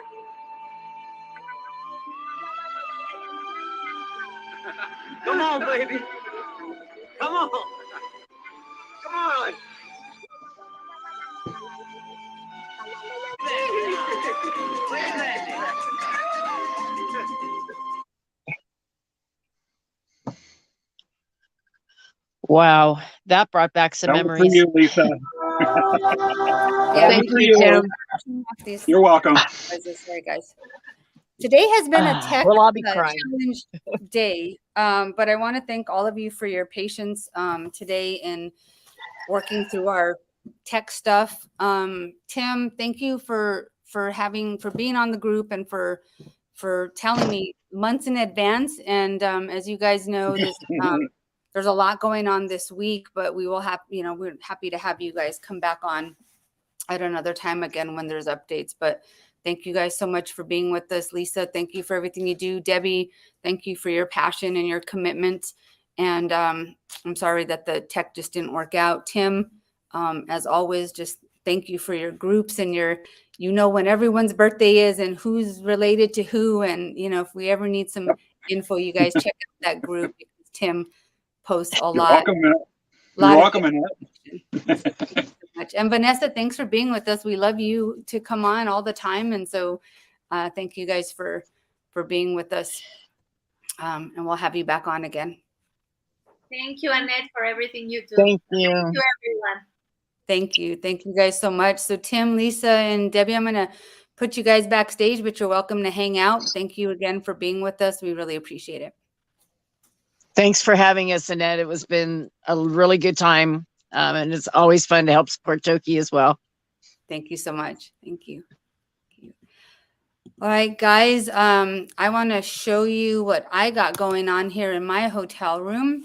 Come on, baby. Come on. Come on. Wow, that brought back some That was memories. for you, Lyssa. Yeah, Thank you, Tim. You're welcome. Sorry, guys. Today has been a tech Well, I'll be crying. challenge day, but I want to thank all of you for your patience today in working through our tech stuff. Tim, thank you for being on the group and for telling me months in advance. And as you guys know, this there's a lot going on this week, but we will have, we're happy to have you guys come back on at another time again when there's updates. But thank you guys so much for being with us. Lyssa, thank you for everything you do. Debbie, thank you for your passion and your commitment. And I'm sorry that the tech just didn't work out. Tim, as always, just thank you for your groups and when everyone's birthday is and who's related to who. And, if we ever need some info, you guys check out that group because Tim posts a lot. You're welcome, Annette. And Vanessa, thanks for being with us. We love you to come on all the time. And so thank you guys for being with us. And we'll have you back on again. Thank you, Annette, for everything you do. Thank you. Thank you, everyone. Thank you. Thank you guys so much. So Tim, Lyssa, and Debbie, I'm going to put you guys backstage, but you're welcome to hang out. Thank you again for being with us. We really appreciate it. Thanks for having us, Annette. It was been a really good time. And it's always fun to help support Toki as well. Thank you so much. Thank you. All right, guys. I want to show you what I got going on here in my hotel room.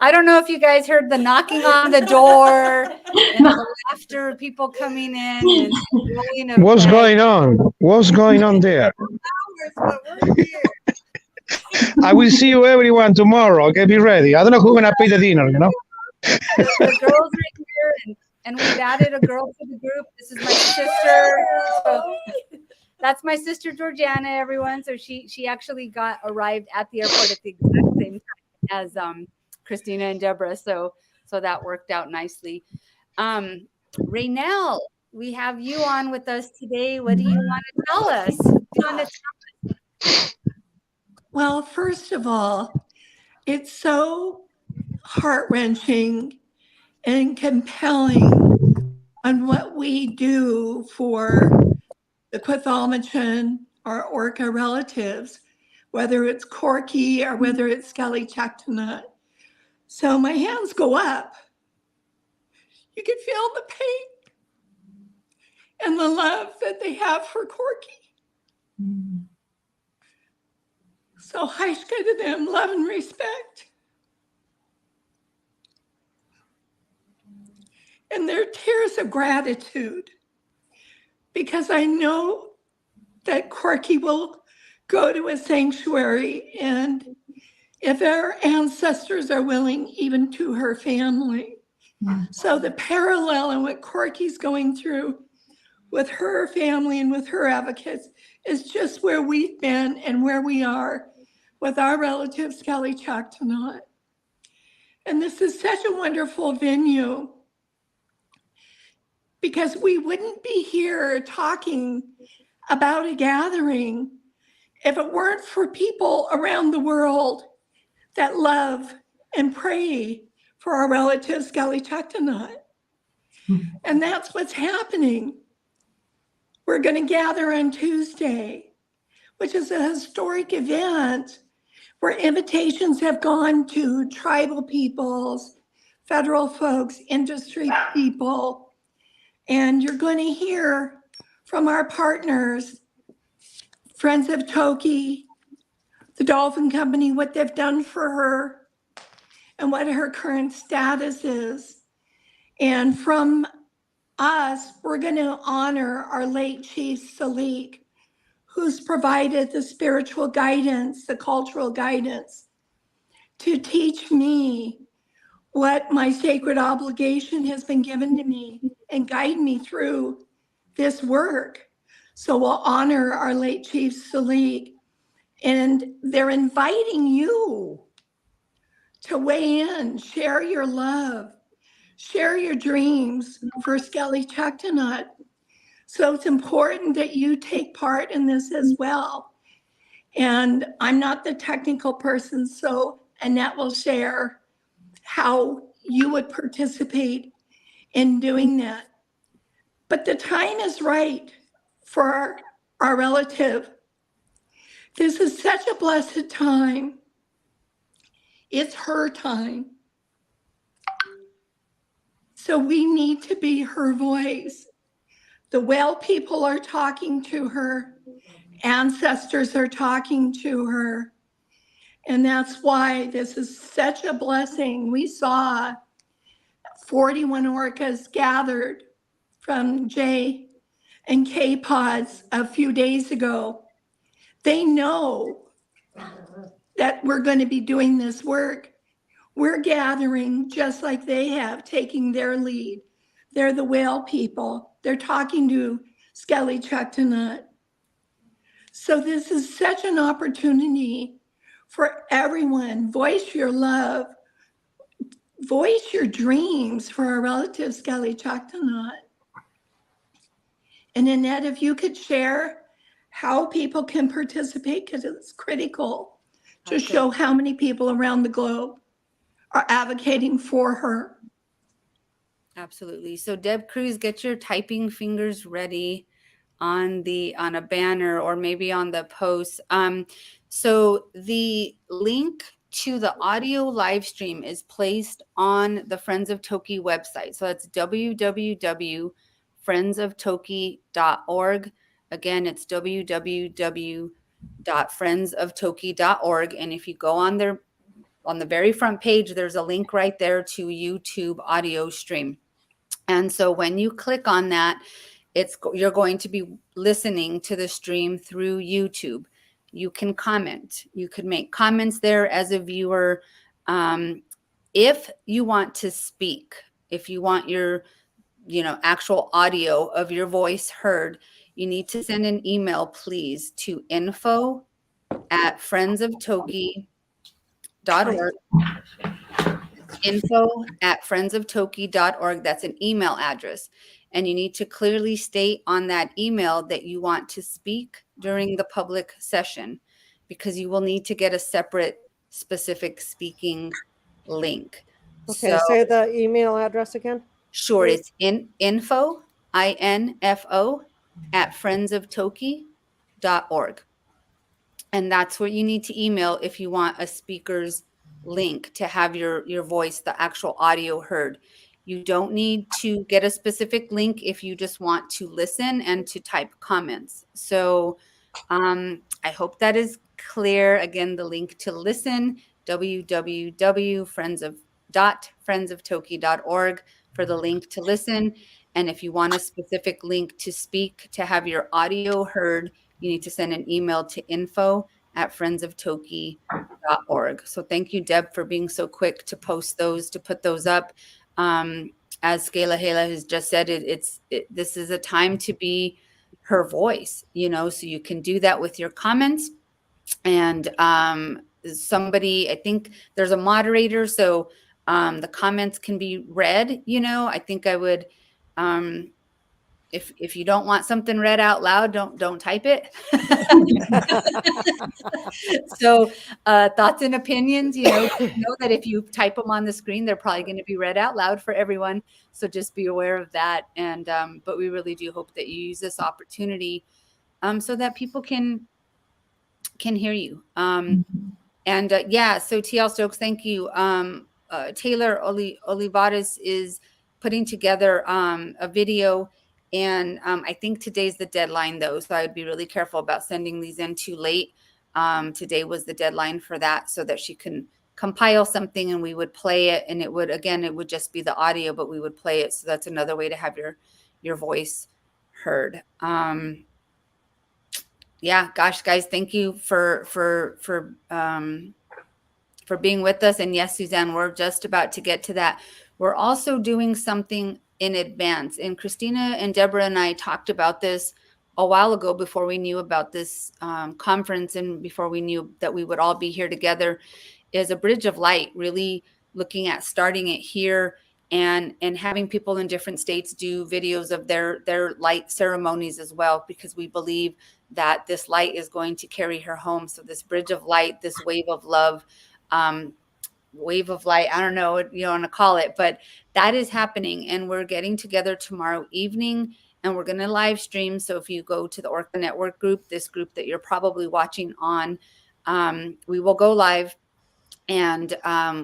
I don't know if you guys heard the knocking on the door and the laughter, people coming in. And What's going on? What's going on there? I will see you everyone tomorrow. Okay, be ready. I don't know who's gonna pay the dinner, The girls are here, and we've added a girl to the group. This is my sister. So that's my sister Georgiana, everyone. So she actually arrived at the airport at the exact same time as Christina and Deborah. So that worked out nicely. Raynell, we have you on with us today. What do you want to tell us? What do you want to Well, first of all, it's so heart-wrenching and compelling on what we do for the Sk'aliCh'elh-tenaut, our orca relatives, whether it's Corky or whether it's Sk'aliCh'elh-tenaut. So my hands go up. You can feel the pain and the love that they have for Corky. So Haishka to them, love and respect. And their tears of gratitude, because I know that Corky will go to a sanctuary, and if our ancestors are willing, even to her family. So the parallel in what Corky's going through with her family and with her advocates is just where we've been and where we are with our relative Sk'aliCh'elh-tenaut. And this is such a wonderful venue, because we wouldn't be here talking about a gathering if it weren't for people around the world that love and pray for our relative Sk'aliCh'elh-tenaut. And that's what's happening. We're going to gather on Tuesday, which is a historic event where invitations have gone to tribal peoples, federal folks, industry people, and you're going to hear from our partners, Friends of Toki, the Dolphin Company, what they've done for her and what her current status is. And from us, we're going to honor our late Chief Sk'aliCh'elh, who's provided the spiritual guidance, the cultural guidance to teach me what my sacred obligation has been given to me and guide me through this work. So we'll honor our late Chief Sk'aliCh'elh, and they're inviting you to weigh in, share your love, share your dreams for Sk'aliCh'elh-tenaut. So it's important that you take part in this as well. And I'm not the technical person, so Annette will share how you would participate in doing that. But the time is right for our relative. This is such a blessed time. It's her time. So we need to be her voice. The whale people are talking to her. Ancestors are talking to her. And that's why this is such a blessing. We saw 41 orcas gathered from J and K pods a few days ago. They know that we're going to be doing this work. We're gathering just like they have, taking their lead. They're the whale people. They're talking to Sk'aliCh'elh-tenaut. So this is such an opportunity for everyone. Voice your love. Voice your dreams for our relative Sk'aliCh'elh-tenaut. And Annette, if you could share how people can participate, because it's critical to show how many people around the globe are advocating for her. Absolutely. So Deb Cruz, get your typing fingers ready on a banner or maybe on the post. So the link to the audio live stream is placed on the Friends of Toki website. So that's www.friendsoftoki.org. Again, it's www.friendsoftoki.org. And if you go on there, on the very front page, there's a link right there to YouTube audio stream. And so when you click on that, you're going to be listening to the stream through YouTube. You can comment. You could make comments there as a viewer. If you want to speak, if you want your actual audio of your voice heard, you need to send an email, please, to info@friendsoftoki.org. info@friendsoftoki.org. That's an email address. and you need to clearly state on that email that you want to speak during the public session, because you will need to get a separate specific speaking link. Okay, say the email address again. Sure, please. it's info, INFO, at friendsoftoki.org. And that's where you need to email if you want a speaker's link to have your voice, the actual audio heard. You don't need to get a specific link if you just want to listen and to type comments. So I hope that is clear. Again, the link to listen, www.friendsoftoki.org for the link to listen. And if you want a specific link to speak, to have your audio heard, you need to send an email to info@friendsoftoki.org. So thank you, Deb, for being so quick to post those, to put those up. As Sk'aliCh'elh-tenaut has just said, this is a time to be her voice, so you can do that with your comments. And somebody, I think there's a moderator, so the comments can be read. I think I would, if you don't want something read out loud, don't type it. So thoughts and opinions, know that if you type them on the screen, they're probably going to be read out loud for everyone. So just be aware of that. And but we really do hope that you use this opportunity so that people can hear you. And yeah, so TL Stokes, thank you. Taylor Olivares is putting together a video. And I think today's the deadline, though, so I would be really careful about sending these in too late. Today was the deadline for that, so that she can compile something and we would play it. And it would just be the audio, but we would play it. So that's another way to have your voice heard. Yeah, gosh, guys, thank you for being with us. And yes, Suzanne, we're just about to get to that. We're also doing something in advance. And Christina and Deborah and I talked about this a while ago, before we knew about this conference and before we knew that we would all be here together, is a Bridge of Light, really looking at starting it here and having people in different states do videos of their light ceremonies as well, because we believe that this light is going to carry her home. So this Bridge of Light, this wave of love, wave of light, I don't know what you want to call it, but that is happening. And we're getting together tomorrow evening and we're going to live stream. So if you go to the Orca Network group, this group that you're probably watching on, we will go live and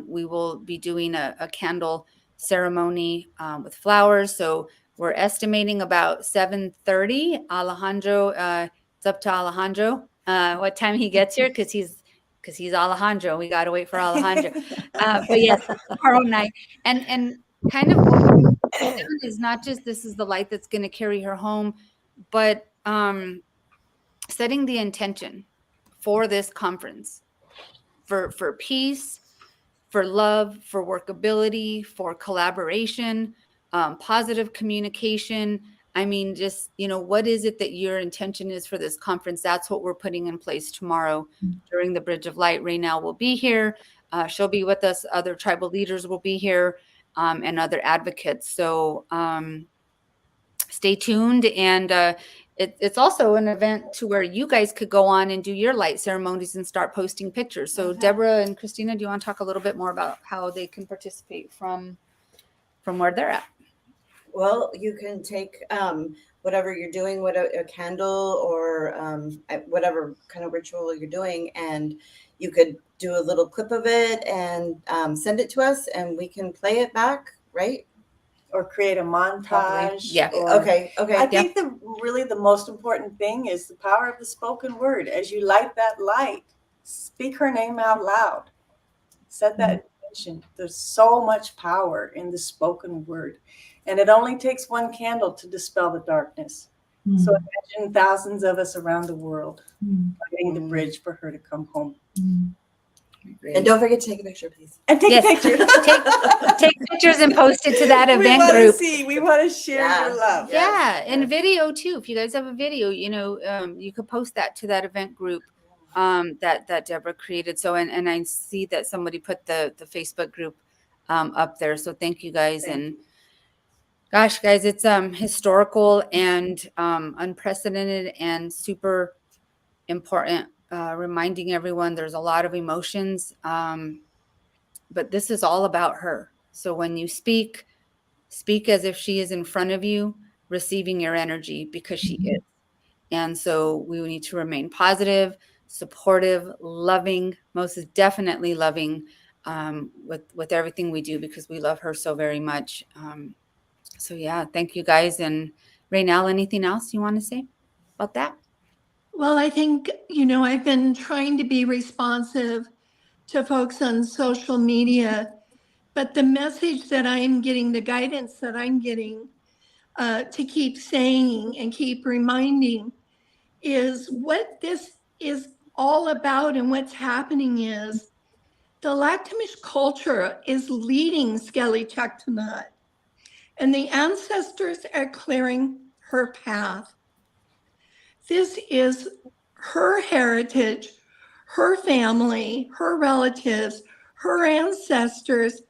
we will be doing a candle ceremony with flowers. So we're estimating about 7:30. Alejandro, it's up to Alejandro what time he gets here, because he's Alejandro. We got to wait for Alejandro. But yes, tomorrow night. And kind of what we've done is not just this is the light that's going to carry her home, but setting the intention for this conference, for peace, for love, for workability, for collaboration, positive communication. I mean, just, what is it that your intention is for this conference? That's what we're putting in place tomorrow during the Bridge of Light. Raynell will be here. She'll be with us. Other tribal leaders will be here, and other advocates. So stay tuned. And it's also an event to where you guys could go on and do your light ceremonies and start posting pictures. So Deborah and Christina, do you want to talk a little bit more about how they can participate from where they're at? Well, you can take whatever you're doing, a candle or whatever kind of ritual you're doing, and you could do a little clip of it and send it to us, and we can play it back, right? Or create a montage. Probably. Yeah. Okay. I think the most important thing is the power of the spoken word. As you light that light, speak her name out loud. Set that intention. There's so much power in the spoken word. And it only takes one candle to dispel the darkness. So imagine thousands of us around the world lighting the bridge for her to come home. And don't forget to take a picture, please. And take a picture. take pictures and post it to that event group. We want to share your love. Yeah, and video too. If you guys have a video, you could post that to that event group that Deborah created. So, and I see that somebody put the Facebook group up there. So thank you guys. And Gosh, guys, it's historical and unprecedented and super important. Reminding everyone there's a lot of emotions, but this is all about her. So when you speak as if she is in front of you, receiving your energy, because she is. And so we need to remain positive, supportive, loving, most definitely loving, with everything we do, because we love her so very much. So yeah, thank you guys. And Raynell, anything else you want to say about that? Well, I think, I've been trying to be responsive to folks on social media, but the message that I'm getting, the guidance that I'm getting, to keep saying and keep reminding is what this is all about. And what's happening is the Lak'tamish culture is leading Sk'aliCh'elh-tenaut, and the ancestors are clearing her path. This is her heritage, her family, her relatives, her ancestors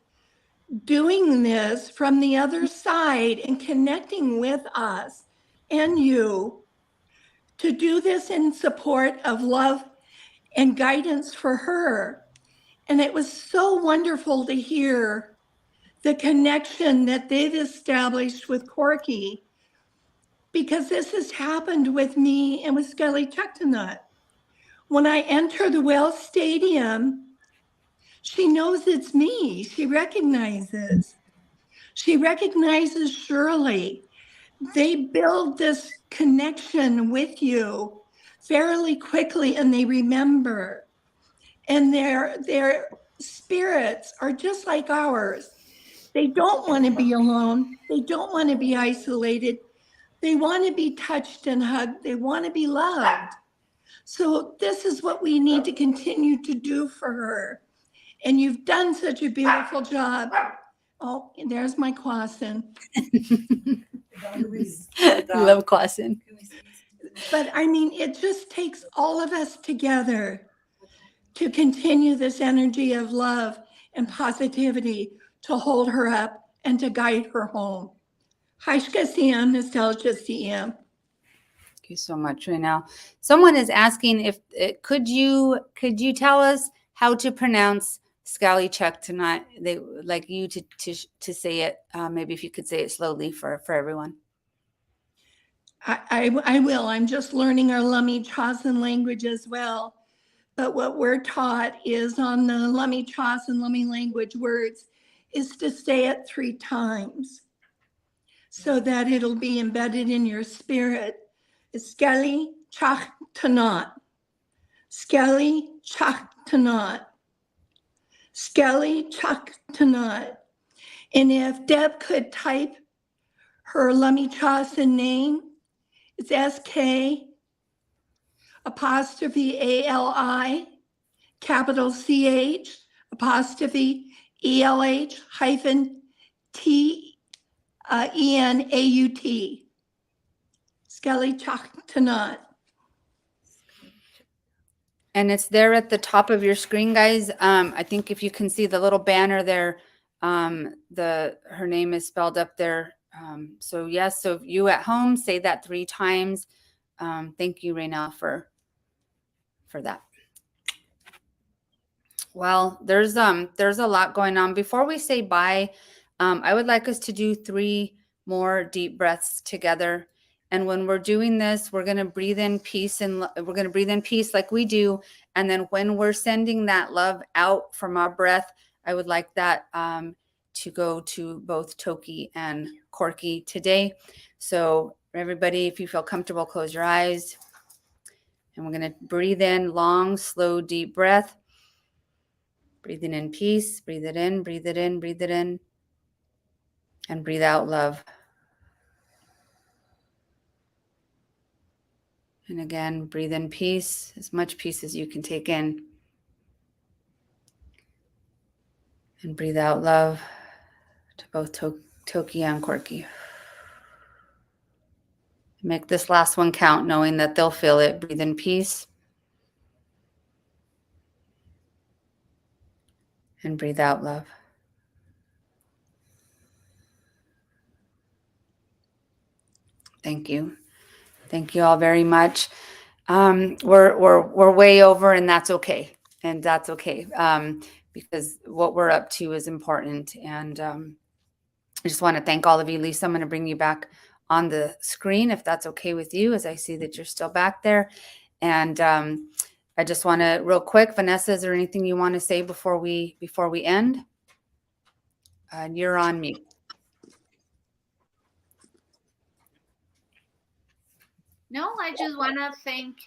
doing this from the other side and connecting with us and you to do this in support of love and guidance for her. And it was so wonderful to hear the connection that they've established with Corky, because this has happened with me and with Sk'aliCh'elh-tenaut. When I enter the Whale Stadium, she knows it's me. She recognizes Shirley. They build this connection with you fairly quickly, and they remember. And their spirits are just like ours. They don't want to be alone. They don't want to be isolated. They want to be touched and hugged. They want to be loved. So this is what we need to continue to do for her. And you've done such a beautiful job. Oh, and there's my croissant. Love croissant. But I mean, it just takes all of us together to continue this energy of love and positivity, to hold her up and to guide her home. Sk'aliCh'elh-tenaut. Thank you so much, Raynell. Someone is asking if could you tell us how to pronounce Sk'aliCh'elh-tenaut? They would like you to say it. Maybe if you could say it slowly for everyone. I will. I'm just learning our Lummi-Chasen language as well. But what we're taught is on the Lummi-Chasen, Lummi language words is to say it 3 times so that it'll be embedded in your spirit. Sk'aliCh'elh-tenaut. Sk'aliCh'elh-tenaut. Sk'aliCh'elh-tenaut. And if Deb could type her Lummi-Chasen name, it's SK apostrophe ALI capital CH apostrophe ELH hyphen TENAUT. Sk'aliCh'elh-tenaut. And it's there at the top of your screen, guys. I think if you can see the little banner there, her name is spelled up there. So yes, so if you at home say that 3 times. Thank you, Raynell, for that. Well, there's a lot going on. Before we say bye, I would like us to do 3 more deep breaths together. And when we're doing this, we're going to breathe in peace, and we're going to breathe in peace like we do. And then when we're sending that love out from our breath, I would like that to go to both Toki and Corky today. So everybody, if you feel comfortable, close your eyes. And we're going to breathe in long, slow, deep breath. Breathing in peace. Breathe it in, breathe it in, breathe it in. And breathe out love. And again, breathe in peace, as much peace as you can take in. And breathe out love to both Toki and Corky. Make this last one count, knowing that they'll feel it. Breathe in peace. And breathe out love. Thank you. Thank you all very much. We're way over, and that's okay. And that's okay. Because what we're up to is important. And I just want to thank all of you. Lyssa, I'm going to bring you back on the screen if that's okay with you, as I see that you're still back there. And I just want to real quick, Vanessa, is there anything you want to say before we end? You're on mute. No, I just want to thank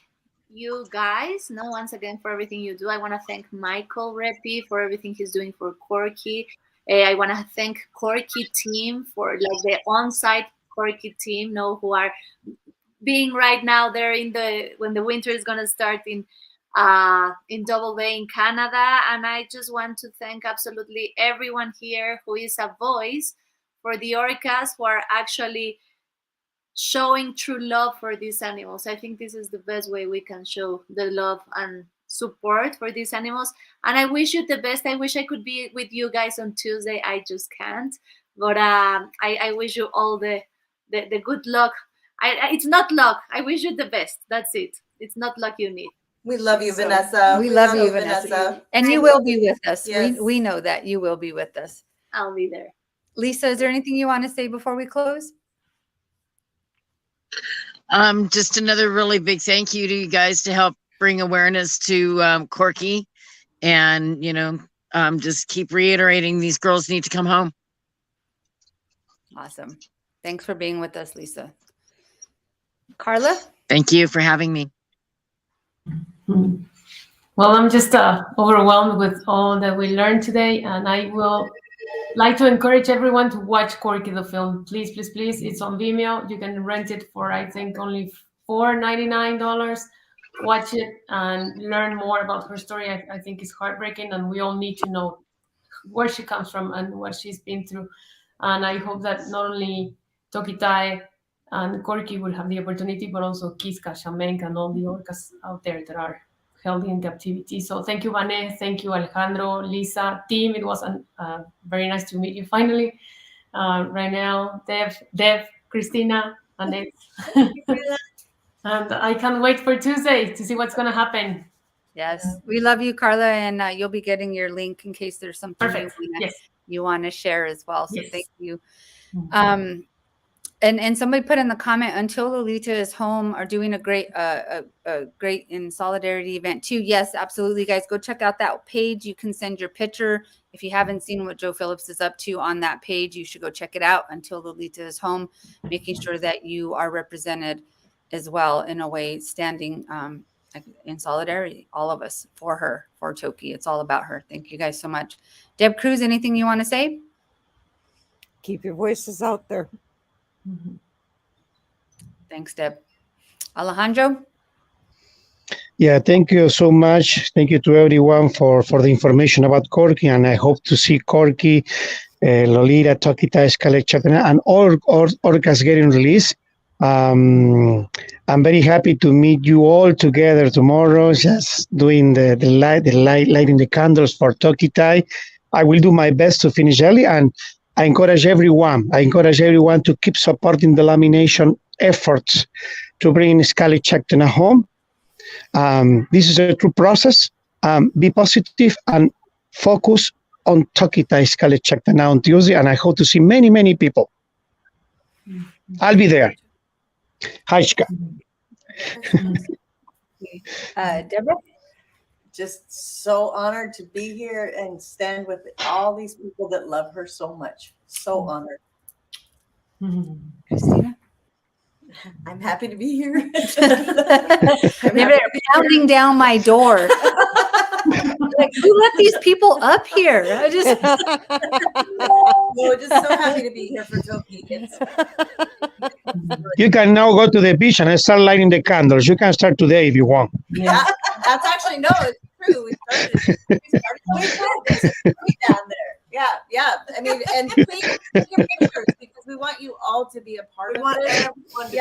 you guys. No, once again, for everything you do. I want to thank Michael Repi for everything he's doing for Corky. I want to thank Corky team for like the on-site Corky team, who are being right now there when the winter is gonna start in Double Bay in Canada. And I just want to thank absolutely everyone here who is a voice for the orcas, who are actually showing true love for these animals. I think this is the best way we can show the love and support for these animals. And I wish you the best. I wish I could be with you guys on Tuesday. I just can't. But I wish you all the good luck. It's not luck. I wish you the best. That's it. It's not luck you need. We love you, Vanessa. We love you, Vanessa. And you will be with us. Yes. We know that you will be with us. I'll be there. Lyssa, is there anything you want to say before we close? Just another really big thank you to you guys to help bring awareness to Corky, and just keep reiterating these girls need to come home. Awesome. Thanks for being with us, Lyssa. Carla? Thank you for having me. Well, I'm just overwhelmed with all that we learned today, and I will like to encourage everyone to watch Corky the film. Please, please, please. It's on Vimeo. You can rent it for, I think, only $4.99. Watch it and learn more about her story. I think it's heartbreaking, and we all need to know where she comes from and what she's been through. And I hope that not only TokiTV and Corky will have the opportunity, but also Kiska, Shamenka, and all the orcas out there that are held in captivity. So thank you, Vanessa. Thank you, Alejandro, Lyssa, team. It was very nice to meet you finally. Rainel, Dev, Christina, Annette. And I can't wait for Tuesday to see what's going to happen. Yes, we love you, Carla, and you'll be getting your link in case there's something you want to share as well. So thank you. And somebody put in the comment, until Lolita is home, are doing a great great in solidarity event too. Yes, absolutely, guys. Go check out that page. You can send your picture. If you haven't seen what Joe Phillips is up to on that page, you should go check it out. Until Lolita is home, making sure that you are represented as well, in a way, standing in solidarity, all of us, for her, for Toki. It's all about her. Thank you guys so much. Deb Cruz, anything you want to say? Keep your voices out there. Thanks, Deb. Alejandro? Yeah, thank you so much. Thank you to everyone for the information about Corky, and I hope to see Corky, Lolita, TokiTV, Sk'aliCh'elh-tenaut, and all orcas getting released. I'm very happy to meet you all together tomorrow, just doing the lighting the candles for TokiTV. I will do my best to finish early, and I encourage everyone to keep supporting the lamination efforts to bring Sk'aliCh'elh-tenaut home. This is a true process. Be positive and focus on TokiTV Sk'aliCh'elh-tenaut on Tuesday, and I hope to see many, many people. I'll be there. Hi, Shka. Deborah? Just so honored to be here and stand with all these people that love her so much. So honored. Christina? I'm happy to be here. They're pounding down my door. Like, who let these people up here? I just We're just so happy to be here for Toki. You can now go to the beach and start lighting the candles. You can start today if you want. Yeah, that's actually, no, it's true. We started down there. Yeah. I mean, and please take your pictures, because we want you all to be a part of this. We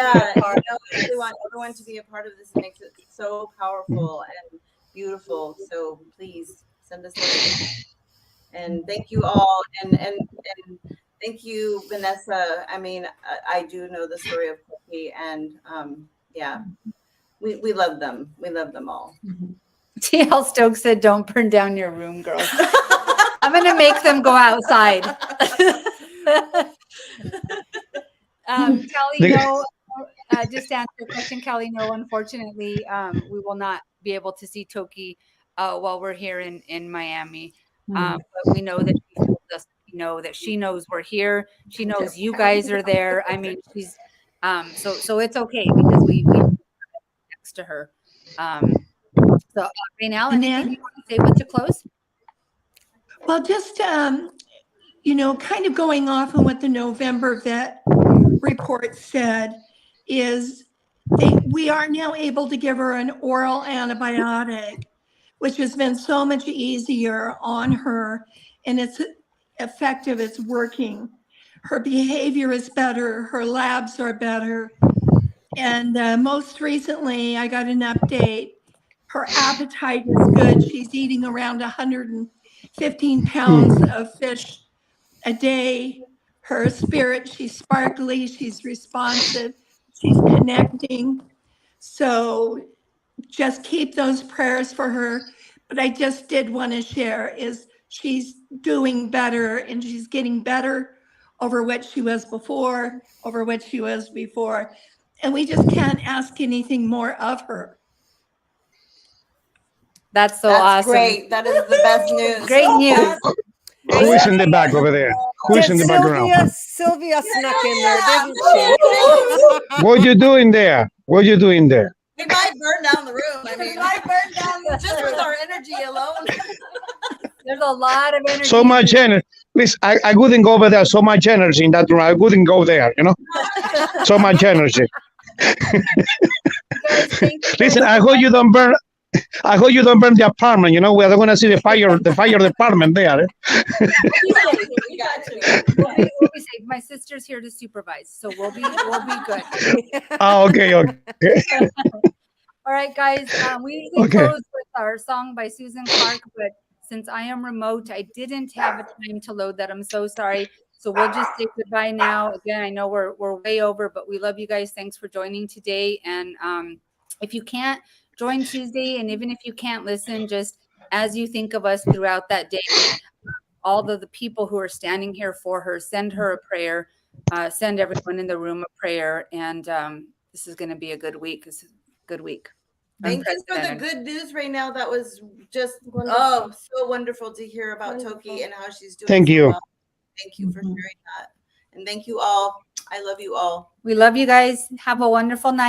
want everyone to be a part of this. It makes it so powerful and beautiful. So please send us a link. And thank you all. And Thank you, Vanessa. I mean, I do know the story of Corky, and yeah, we love them. We love them all. TL Stokes said, "Don't burn down your room, girls." I'm gonna make them go outside. Kelly, no. Just to answer your question, Kelly, no. Unfortunately, we will not be able to see Toki while we're here in Miami. But we know that she told us. We know that she knows we're here. She knows you guys are there. I mean, she's so it's okay because we next to her. So, Raynell, anything you want to say to close? Well, just, you know, kind of going off on what the November vet report said is we are now able to give her an oral antibiotic, which has been so much easier on her, and it's effective, it's working. Her behavior is better, her labs are better. And most recently, I got an update. Her appetite is good. She's eating around 115 pounds of fish a day. Her spirit, she's sparkly, she's responsive, she's connecting. So just keep those prayers for her. But I just did want to share is she's doing better, and she's getting better over what she was before, And we just can't ask anything more of her. That's awesome. Great. That is the best news. Great news. Who is in the back over there? Who is in the background? Sylvia snuck in there, didn't she? What you doing there? What you doing there? We might burn down the room. I mean, we might burn down just with our energy alone. There's a lot of energy. So much energy. Please, I wouldn't go over there. So much energy in that room. I wouldn't go there, you know? So much energy. Listen, I hope you don't burn. I hope you don't burn the apartment. You know, we're going to see the fire department there. We'll be safe. My sister's here to supervise, so we'll be good. Oh, okay. All right, guys. We usually close with our song by Susan Clark, but since I am remote, I didn't have a time to load that. I'm so sorry. So we'll just say goodbye now. Again, I know we're way over, but we love you guys. Thanks for joining today. And if you can't join Tuesday, and even if you can't listen, just as you think of us throughout that day, all the people who are standing here for her, send her a prayer, send everyone in the room a prayer. And this is going to be a good week. This is a good week. Thank you for the good news right now. That was just so wonderful to hear about Toki and how she's doing. Thank you. Well. Thank you for sharing that. And thank you all. I love you all. We love you guys. Have a wonderful night.